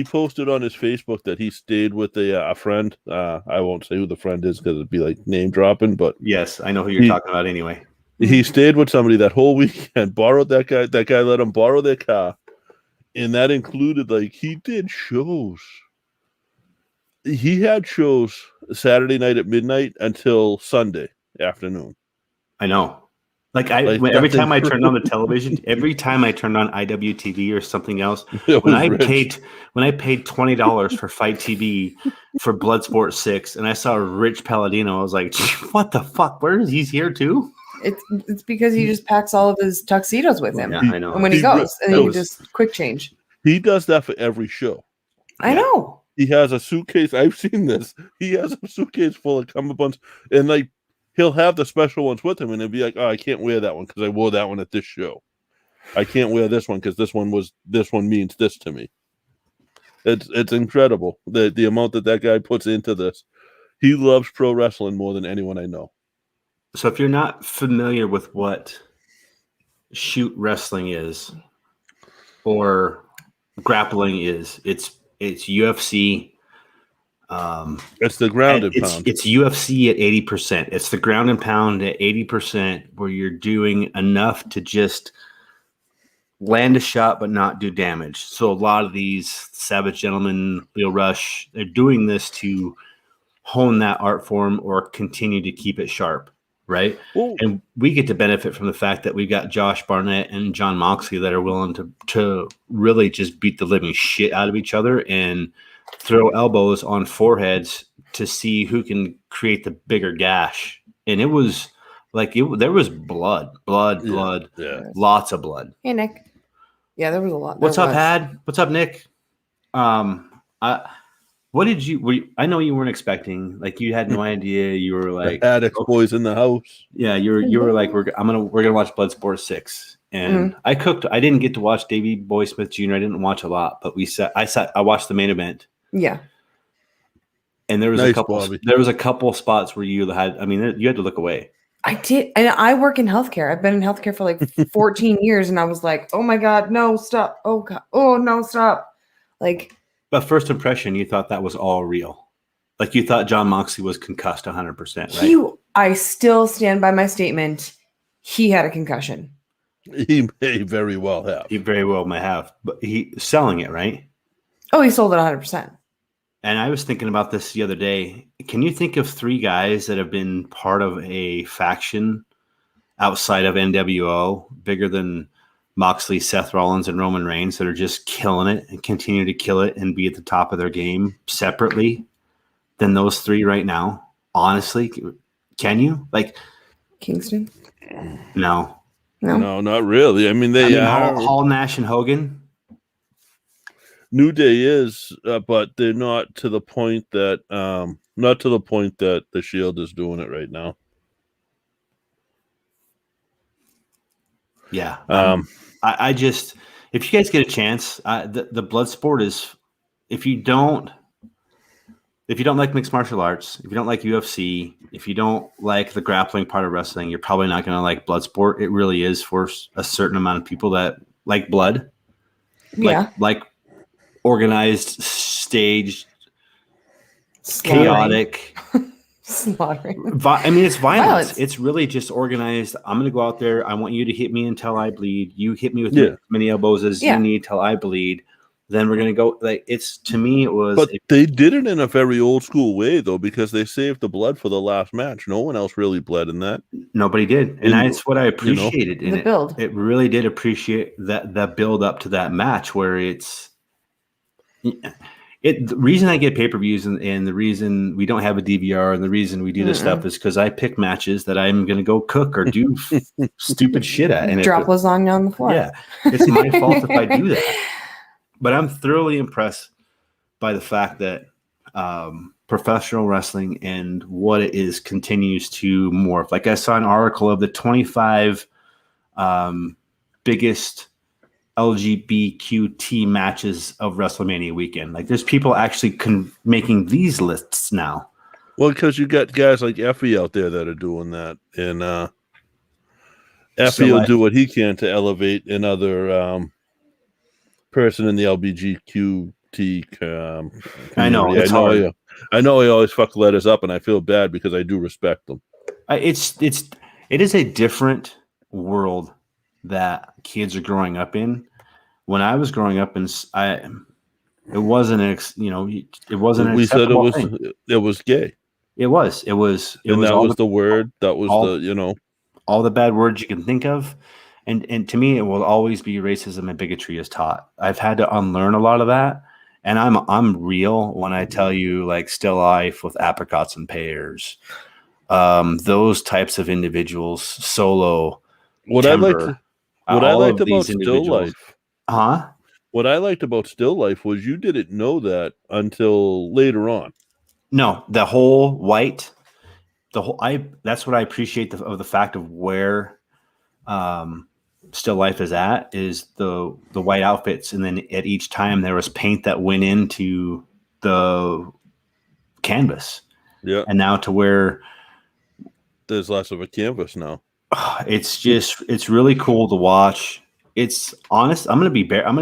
posted on his Facebook that he stayed with a friend. I won't say who the friend is because it'd be like name dropping, but yes, I know who you're talking about anyway. He stayed with somebody that whole weekend, borrowed that guy. That guy let him borrow their car, and that included he did shows. He had shows Saturday night at midnight until Sunday afternoon. I know. Every time I turned on the television, every time I turned on IWTV or something else, when I paid $20 for Fight TV for Bloodsport6, and I saw Rich Palladino, I was like, "What the fuck? Where is he here too?" It's because he just packs all of his tuxedos with him. Yeah, I know. And when he goes, and then you just quick change. He does that for every show. I know. He has a suitcase. I've seen this. He has a suitcase full of cummerbunds, and he'll have the special ones with him, and he'll be like, "Oh, I can't wear that one because I wore that one at this show. I can't wear this one because this one means this to me." It's incredible the amount that guy puts into this. He loves pro wrestling more than anyone I know. So if you're not familiar with what shoot wrestling is or grappling is, it's UFC. It's the ground and pound. It's UFC at 80%. It's the ground and pound at 80%, where you're doing enough to just land a shot but not do damage. So a lot of these Savage Gentlemen, Leo Rush, they're doing this to hone that art form or continue to keep it sharp, right? Ooh. And we get to benefit from the fact that we've got Josh Barnett and John Moxley that are willing to really just beat the living shit out of each other and throw elbows on foreheads to see who can create the bigger gash. And it was there was blood, yeah. Lots of blood. Hey, Nick. Yeah, there was a lot. What's up, Had? What's up, Nick? What did you? I know you weren't expecting. You had no idea. You were like, the Addicts boys in the house. Yeah, you were like, we're gonna watch Bloodsport6, and I cooked. I didn't get to watch Davey Boy Smith Jr. I didn't watch a lot, but I watched the main event. Yeah. And there was a couple spots where you had to look away. I did. And I work in healthcare. I've been in healthcare for 14 years. And I was like, oh my God, no, stop. Oh God. Oh no, stop. But first impression, you thought that was all real. You thought John Moxley was concussed 100%, right? I still stand by my statement. He had a concussion. He may very well have. He very well may have. But he's selling it, right? Oh, he sold it 100%. And I was thinking about this the other day. Can you think of 3 guys that have been part of a faction outside of NWO, bigger than Moxley, Seth Rollins, and Roman Reigns, that are just killing it and continue to kill it and be at the top of their game separately than those 3 right now? Honestly, can you? Kingston? No, not really. I mean, Hall, Nash, and Hogan. New Day is, but they're not to the point that the Shield is doing it right now. Yeah. I just, if you guys get a chance, the Bloodsport is, if you don't like mixed martial arts, if you don't like UFC, if you don't like the grappling part of wrestling, you're probably not going to like Bloodsport. It really is for a certain amount of people that like blood. Yeah. Like organized, staged, chaotic, Slaughtering. I mean, it's violence. Violence. It's really just organized. I'm going to go out there. I want you to hit me until I bleed. You hit me with Yeah. as many elbows as Yeah. you need till I bleed. Then we're going to go. Like, it's, to me, it was. But they did it in a very old school way, though, because they saved the blood for the last match. No one else really bled in that. Nobody did. And that's what I appreciated. The in build. It really did appreciate that build up to that match where it's. The reason I get pay-per-views and the reason we don't have a DVR and the reason we do this stuff is because I pick matches that I'm going to go cook or do stupid shit at. And Drop lasagna on the floor. Yeah, it's my fault if I do that. But I'm thoroughly impressed by the fact that professional wrestling and what it is continues to morph. Like I saw an article of the 25 biggest LGBTQ matches of Wrestlemania weekend. Like there's people actually making these lists now. Well, because you got guys like Effie out there that are doing that, and Effie will do what he can to elevate another person in the LGBTQ. I know it's hard. I know I always fuck letters up, and I feel bad because I do respect them. It is a different world that kids are growing up in. When I was growing up, it wasn't an We said thing. It was gay. It was That was the word. That was all the bad words you can think of. And to me, it will always be racism and bigotry is taught. I've had to unlearn a lot of that. And I'm real when I tell you, like, still life with apricots and pears. Those types of individuals, Solo, Tember, what I liked about Still Life. Huh? What I liked about Still Life was you didn't know that until later on. No, the whole white, that's what I appreciate of the fact of where Still Life is at, is the white outfits, and then at each time there was paint that went into the canvas. Yeah. And now to where there's less of a canvas now. It's really cool to watch. It's honest. I'm gonna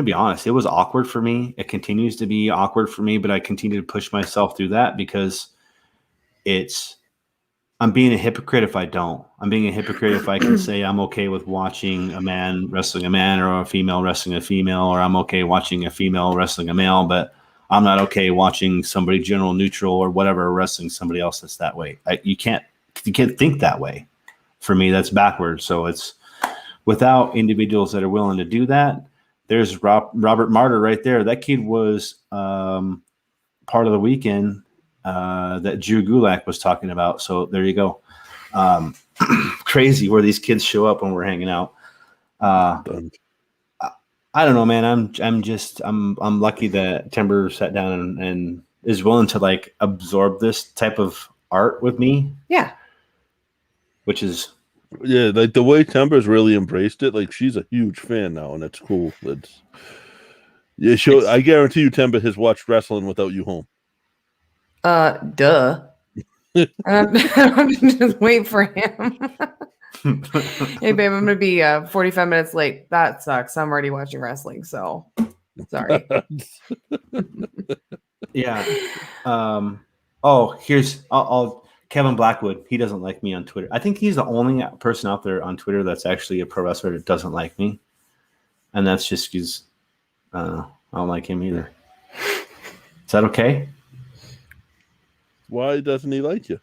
be honest. It was awkward for me. It continues to be awkward for me, but I continue to push myself through that because I'm being a hypocrite if I don't. I'm being a hypocrite if I can say I'm okay with watching a man wrestling a man or a female wrestling a female, or I'm okay watching a female wrestling a male, but I'm not okay watching somebody general neutral or whatever wrestling somebody else that's that way. You can't think that way. For me, that's backwards. So it's without individuals that are willing to do that. There's Robert Martyr right there. That kid was part of the weekend that Drew Gulak was talking about. So there you go. Crazy where these kids show up when we're hanging out. I don't know, man. I'm lucky that Tember sat down and is willing to like absorb this type of art with me. Yeah. Which is, yeah, like the way Tember's really embraced it. Like she's a huge fan now, and it's cool. I guarantee you, Tember has watched wrestling without you home. Duh. I'm just wait for him. Hey, babe, I'm gonna be 45 minutes late. That sucks. I'm already watching wrestling, so sorry. Yeah. I'll Kevin Blackwood. He doesn't like me on Twitter. I think he's the only person out there on Twitter that's actually a pro wrestler that doesn't like me, and that's just because I don't like him either. Is that okay? Why doesn't he like you?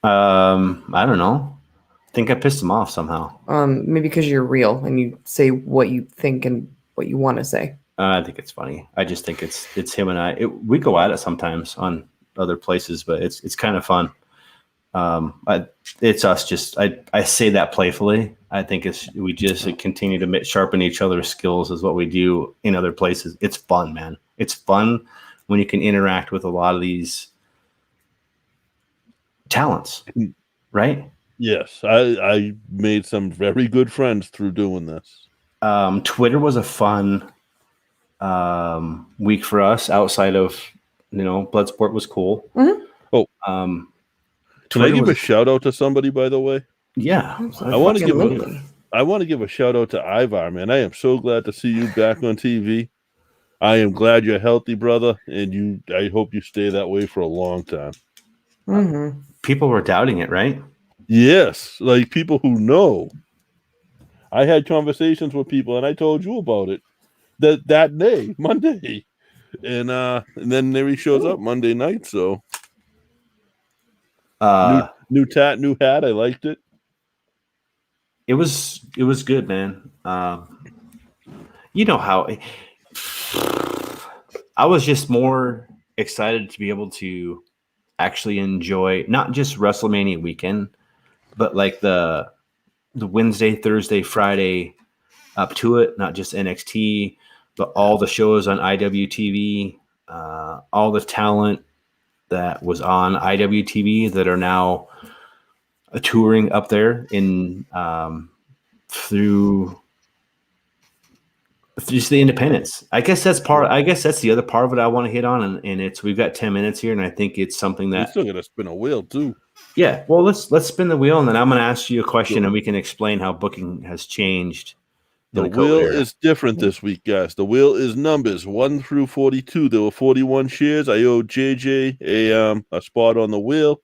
I don't know. I think I pissed him off somehow. Maybe because you're real and you say what you think and what you want to say. I think it's funny. I just think it's him and I. We go at it sometimes on other places, but it's kind of fun. It's us. Just I say that playfully. I think we continue to sharpen each other's skills is what we do in other places. It's fun, man. It's fun when you can interact with a lot of these talents, right? Yes, I made some very good friends through doing this. Twitter was a fun week for us. Outside of Bloodsport was cool. Mm-hmm. Oh, can I give a shout out to somebody, by the way? Yeah, I want to give a shout out to Ivar, man. I am so glad to see you back on TV. I am glad you're healthy, brother, and I hope you stay that way for a long time. Mm-hmm. people were doubting it, right? Yes, like people who know. I had conversations with people, and I told you about it that day, Monday, and then there he shows up Monday night. So new tat, new hat. I liked it. It was good, man. You know how I was just more excited to be able to actually enjoy not just WrestleMania weekend, but like the Wednesday, Thursday, Friday up to it, not just NXT, but all the shows on IWTV, all the talent that was on IWTV that are now touring up there in through just the independents. I guess that's the other part of it I want to hit on, and it's we've got 10 minutes here, and I think it's something that We're still gonna spin a wheel too. Yeah, well, let's spin the wheel, and then I'm going to ask you a question, and we can explain how booking has changed. The wheel is different this week, guys. The wheel is numbers 1 through 42. There were 41 shares. I owe JJ a spot on the wheel.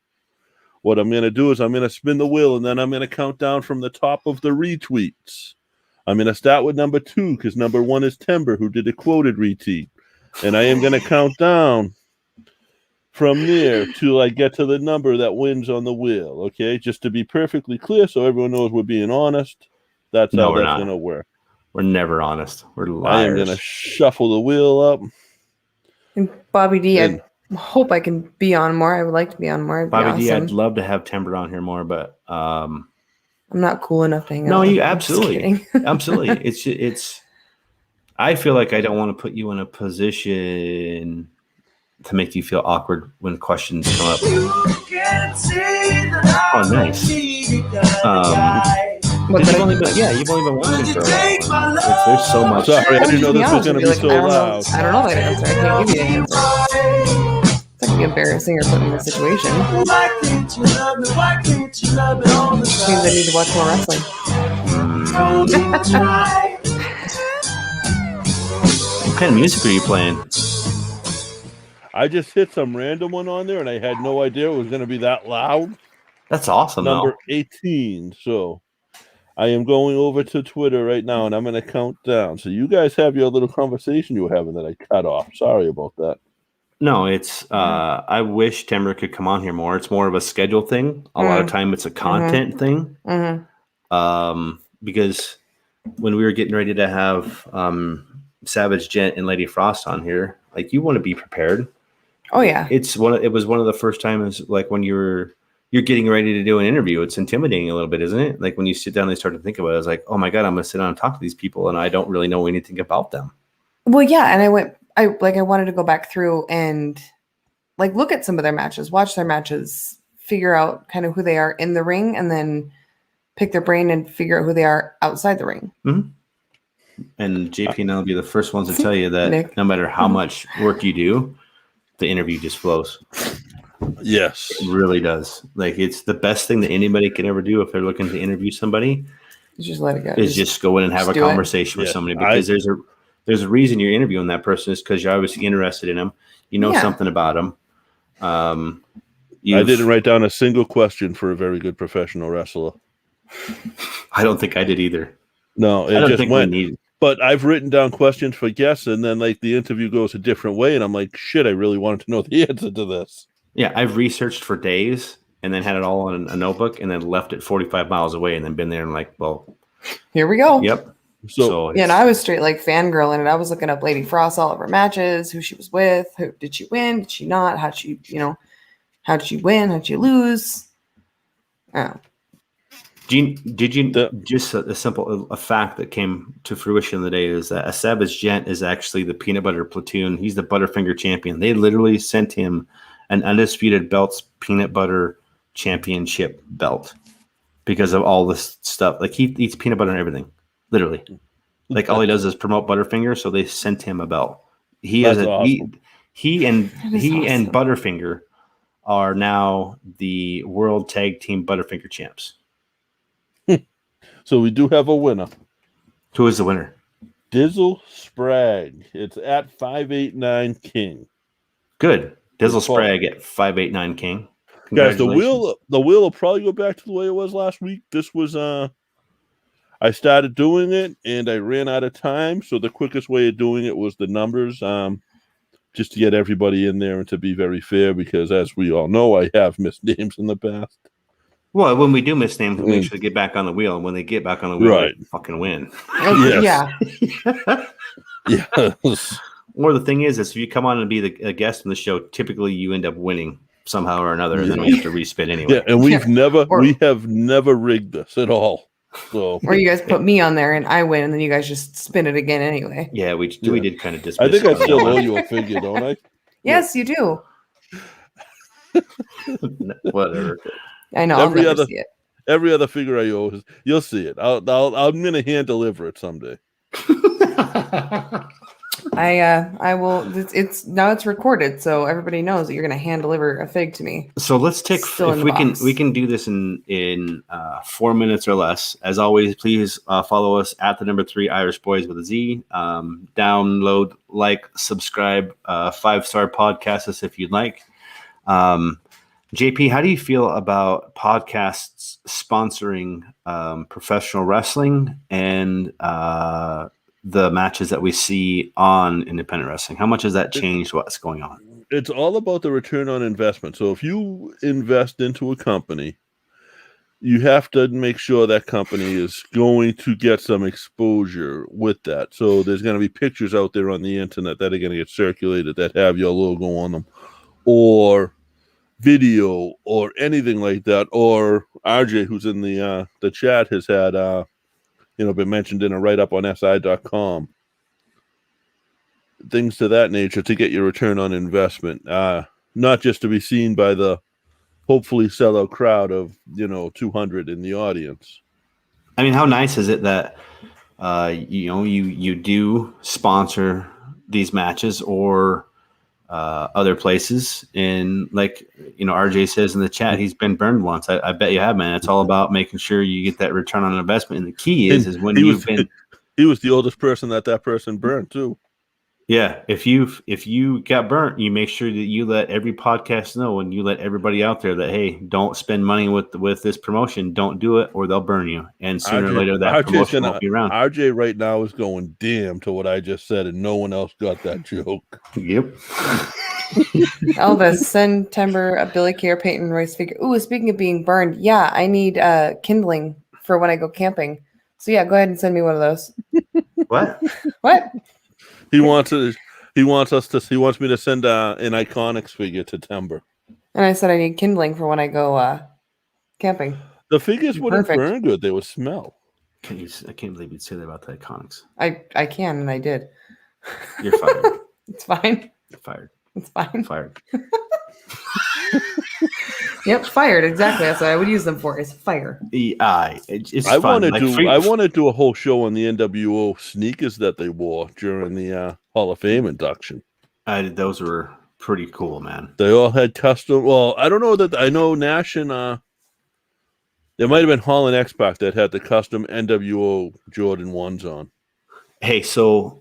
What I'm going to do is I'm going to spin the wheel, and then I'm going to count down from the top of the retweets. I'm going to start with number 2 because number 1 is Tember, who did a quoted retweet. And I am going to count down from there till I get to the number that wins on the wheel, okay? Just to be perfectly clear so everyone knows we're being honest. That's how that's going to work. We're never honest. We're liars. I am going to shuffle the wheel up. And Bobby D, I hope I can be on more. I would like to be on more. It'd Bobby be D, awesome. I'd love to have Tember on here more, but I'm not cool enough to hang out. No, with you him. absolutely, absolutely. It's. I feel like I don't want to put you in a position to make you feel awkward when questions come up. Oh, nice. You've only been watching for a while. There's so much. Sorry, I didn't know this was going to be so loud. I don't know that answer. I can't give you the answer. It's like embarrassing or put me in a situation. Means I need to watch more wrestling. What kind of music are you playing? I just hit some random one on there, and I had no idea it was going to be that loud. That's awesome. Number 18. So I am going over to Twitter right now, and I'm going to count down. So you guys have your little conversation you were having that I cut off. Sorry about that. No, it's I wish Tember could come on here more. It's more of a schedule thing. A lot of time it's a content thing. Because when we were getting ready to have Savage Gent and Lady Frost on here, like you want to be prepared. Oh yeah. It was one of the first times like when you're getting ready to do an interview. It's intimidating a little bit, isn't it? Like when you sit down and start to think about it, I was like, oh my God, I'm gonna sit down and talk to these people and I don't really know anything about them. Well, yeah, and I wanted to go back through and like look at some of their matches, watch their matches, figure out kind of who they are in the ring, and then pick their brain and figure out who they are outside the ring. Mm-hmm. And JP and I'll be the first ones to tell you that Nick. No matter how much work you do, the interview just flows. Yes. It really does. Like it's the best thing that anybody can ever do if they're looking to interview somebody. Just let it go. Is just go in and have a conversation with somebody because there's a reason you're interviewing that person is because you're obviously interested in them. You know something about them. I didn't write down a single question for a very good professional wrestler. I don't think I did either. No, it just went. But I've written down questions for guests, and then like the interview goes a different way, and I'm like, shit, I really wanted to know the answer to this. Yeah, I've researched for days and then had it all on a notebook and then left it 45 miles away and then been there and like, well, here we go. Yep. So yeah, and I was straight like fangirling and I was looking up Lady Frost, all of her matches, who she was with, who did she win, did she not, how did she win, how did she lose? Oh. Did you just a simple fact that came to fruition the day is that a Savage Gent is actually the peanut butter platoon. He's the Butterfinger champion. They literally sent him an undisputed belts peanut butter championship belt because of all this stuff. Like he eats peanut butter and everything, literally. Like all he does is promote Butterfinger, so they sent him a belt. He and Butterfinger are now the World Tag Team Butterfinger champs. So we do have a winner. Who is the winner? Dizzle Spragg. It's at 589 King. Good. Dizzle Spragg at 589 King. Guys, the Congratulations. wheel will probably go back to the way it was last week. This was I started doing it and I ran out of time, so the quickest way of doing it was the numbers, just to get everybody in there and to be very fair, because as we all know, I have missed names in the past. Well, when we do miss names, we make sure to get back on the wheel, and when they get back on the wheel, Right. they fucking win. Yes. Yeah. Yes. Or the thing is if you come on and be a guest on the show, typically you end up winning somehow or another, and then we have to respin anyway. Yeah, and we have never rigged this at all. So Or you guys put me on there and I win, and then you guys just spin it again anyway. Yeah, we did kind of dismiss. I think I it. still owe you a figure, don't I? Yes, you do. Whatever. I know. Every I'll never other- see it. Every other figure I owe, you'll see it. I'm gonna hand deliver it someday. I will. It's now it's recorded, so everybody knows that you're going to hand deliver a fig to me. So let's take Still in if the we box. can do this in 4 minutes or less. As always, please follow us at the number 3 Irish Boys with a Z. Download, like, subscribe, 5-star podcast us if you'd like. JP, how do you feel about podcasts sponsoring professional wrestling and the matches that we see on independent wrestling? How much has that changed what's going on? It's all about the return on investment. So if you invest into a company, you have to make sure that company is going to get some exposure with that. So there's going to be pictures out there on the internet that are going to get circulated that have your logo on them, or video, or anything like that. Or RJ, who's in the chat, has had been mentioned in a write-up on SI.com. Things to that nature to get your return on investment. Not just to be seen by the hopefully sellout crowd of 200 in the audience. I mean, how nice is it that you do sponsor these matches or other places? And like RJ says in the chat, he's been burned once. I bet you have, man. It's all about making sure you get that return on investment. And the key is when you've been. He was the oldest person that person burned too. Yeah, if you got burnt, you make sure that you let every podcast know, and you let everybody out there that, hey, don't spend money with this promotion. Don't do it, or they'll burn you. And sooner or later, that promotion won't be around. RJ right now is going damn to what I just said, and no one else got that joke. Yep. Elvis, send Tember a Billy Kay or Peyton Royce figure. Ooh, speaking of being burned, yeah, I need kindling for when I go camping. So yeah, go ahead and send me one of those. What? What? He wants me to send an Iconics figure to Tember. And I said I need kindling for when I go camping. The figures wouldn't Perfect. burn good; they would smell. I can't believe you'd say that about the Iconics. I can, and I did. You're fired. It's fine. You're fired. It's fine. Fired. Yep, fired. Exactly. That's what I would use them for. Is fire. It's I fun. want to do a whole show on the NWO sneakers that they wore during the Hall of Fame induction. Those were pretty cool, man. They all had custom. Well, I don't know that I know Nash and there might have been Hall and X-Pac that had the custom NWO Jordan 1s on. Hey, so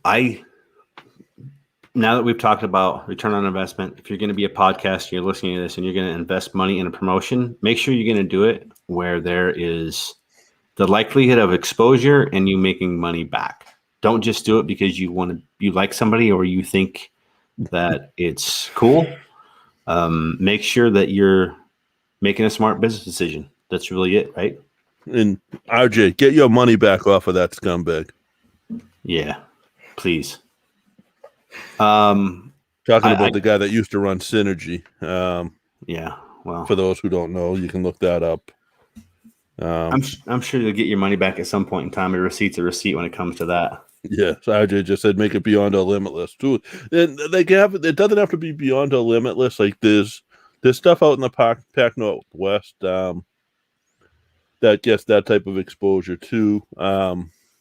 now that we've talked about return on investment, if you're going to be a podcast, you're listening to this, and you're going to invest money in a promotion, make sure you're going to do it where there is the likelihood of exposure and you making money back. Don't just do it because you like somebody or you think that it's cool. Make sure that you're making a smart business decision. That's really it, right? And RJ, get your money back off of that scumbag. Yeah, please. Talking about the guy that used to run Synergy. Yeah, well, for those who don't know, you can look that up. I'm sure you'll get your money back at some point in time. A receipt's a receipt when it comes to that. Yeah, so RJ just said make it beyond our limitless too. And it doesn't have to be beyond our limitless. Like there's stuff out in the Pac Northwest that gets that type of exposure too.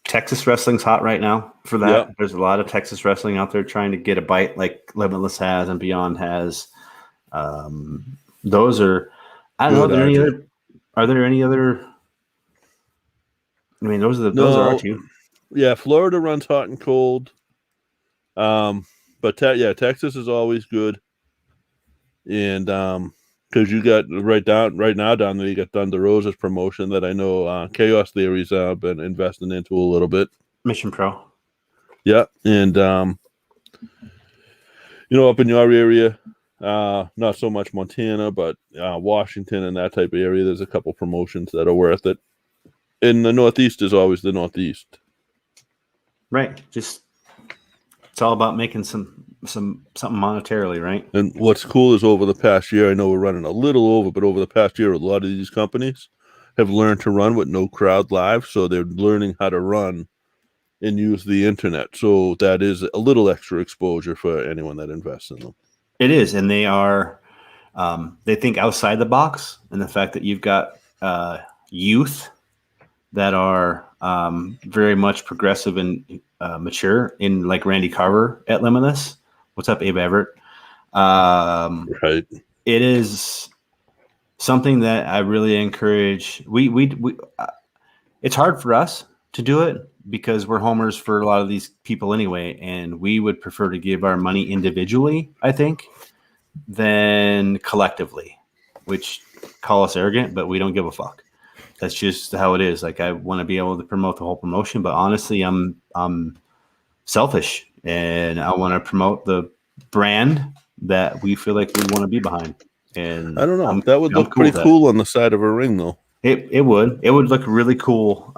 Texas wrestling's hot right now for that. Yep. There's a lot of Texas wrestling out there trying to get a bite like Limitless has and Beyond has. Those are, I don't know. Are there any other? I mean, those are our two. Yeah, Florida runs hot and cold. But Texas is always good. And because you got right now down there, you got Thunder Rosa's promotion that I know Chaos Theory's been investing into a little bit. Mission Pro. Yeah, and up in your area, not so much Montana, but Washington and that type of area, there's a couple promotions that are worth it. And the Northeast is always the Northeast. Right. Just it's all about making something monetarily, right? And what's cool is over the past year, I know we're running a little over, but over the past year, a lot of these companies have learned to run with no crowd live, so they're learning how to run and use the internet. So that is a little extra exposure for anyone that invests in them. It is, and they are they think outside the box, and the fact that you've got youth that are very much progressive and mature, in like Randy Carver at Limitless. What's up, Abe Everett? Right. It is something that I really encourage. We it's hard for us to do it because we're homers for a lot of these people anyway, and we would prefer to give our money individually, I think, than collectively, which call us arrogant, but we don't give a fuck. That's just how it is. Like, I want to be able to promote the whole promotion, but honestly, I'm selfish, and I want to promote the brand that we feel like we want to be behind. And I don't know. That would look cool pretty cool on the side of a ring, though. It would look really cool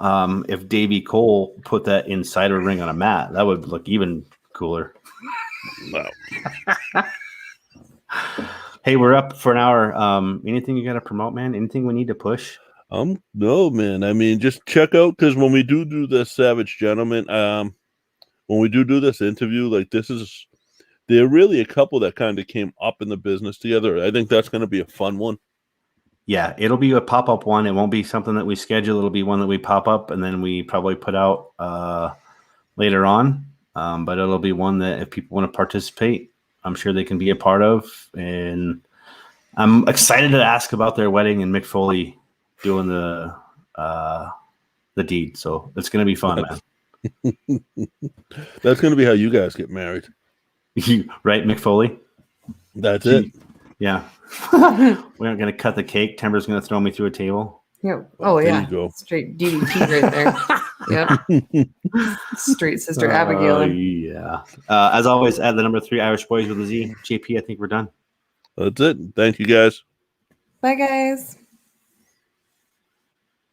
if Davey Cole put that inside of a ring on a mat. That would look even cooler. Wow. Hey, we're up for an hour. Anything you got to promote, man? Anything we need to push? No, man. I mean, just check out, because when we do this Savage Gentleman, when we do this interview, like, there are really a couple that kind of came up in the business together. I think that's going to be a fun one. Yeah, it'll be a pop-up one. It won't be something that we schedule. It'll be one that we pop up and then we probably put out later on. But it'll be one that if people want to participate, I'm sure they can be a part of. And I'm excited to ask about their wedding and Mick Foley doing the deed. So it's going to be fun, man. That's going to be how you guys get married. Right, Mick Foley? That's it. Yeah. We aren't going to cut the cake. Timber's going to throw me through a table. Yeah. Oh, there yeah. you go. Straight DDT right there. Yep. Straight Sister Abigail. Yeah. As always, at the number 3 Irish Boys with a Z. JP, I think we're done. That's it. Thank you, guys. Bye, guys.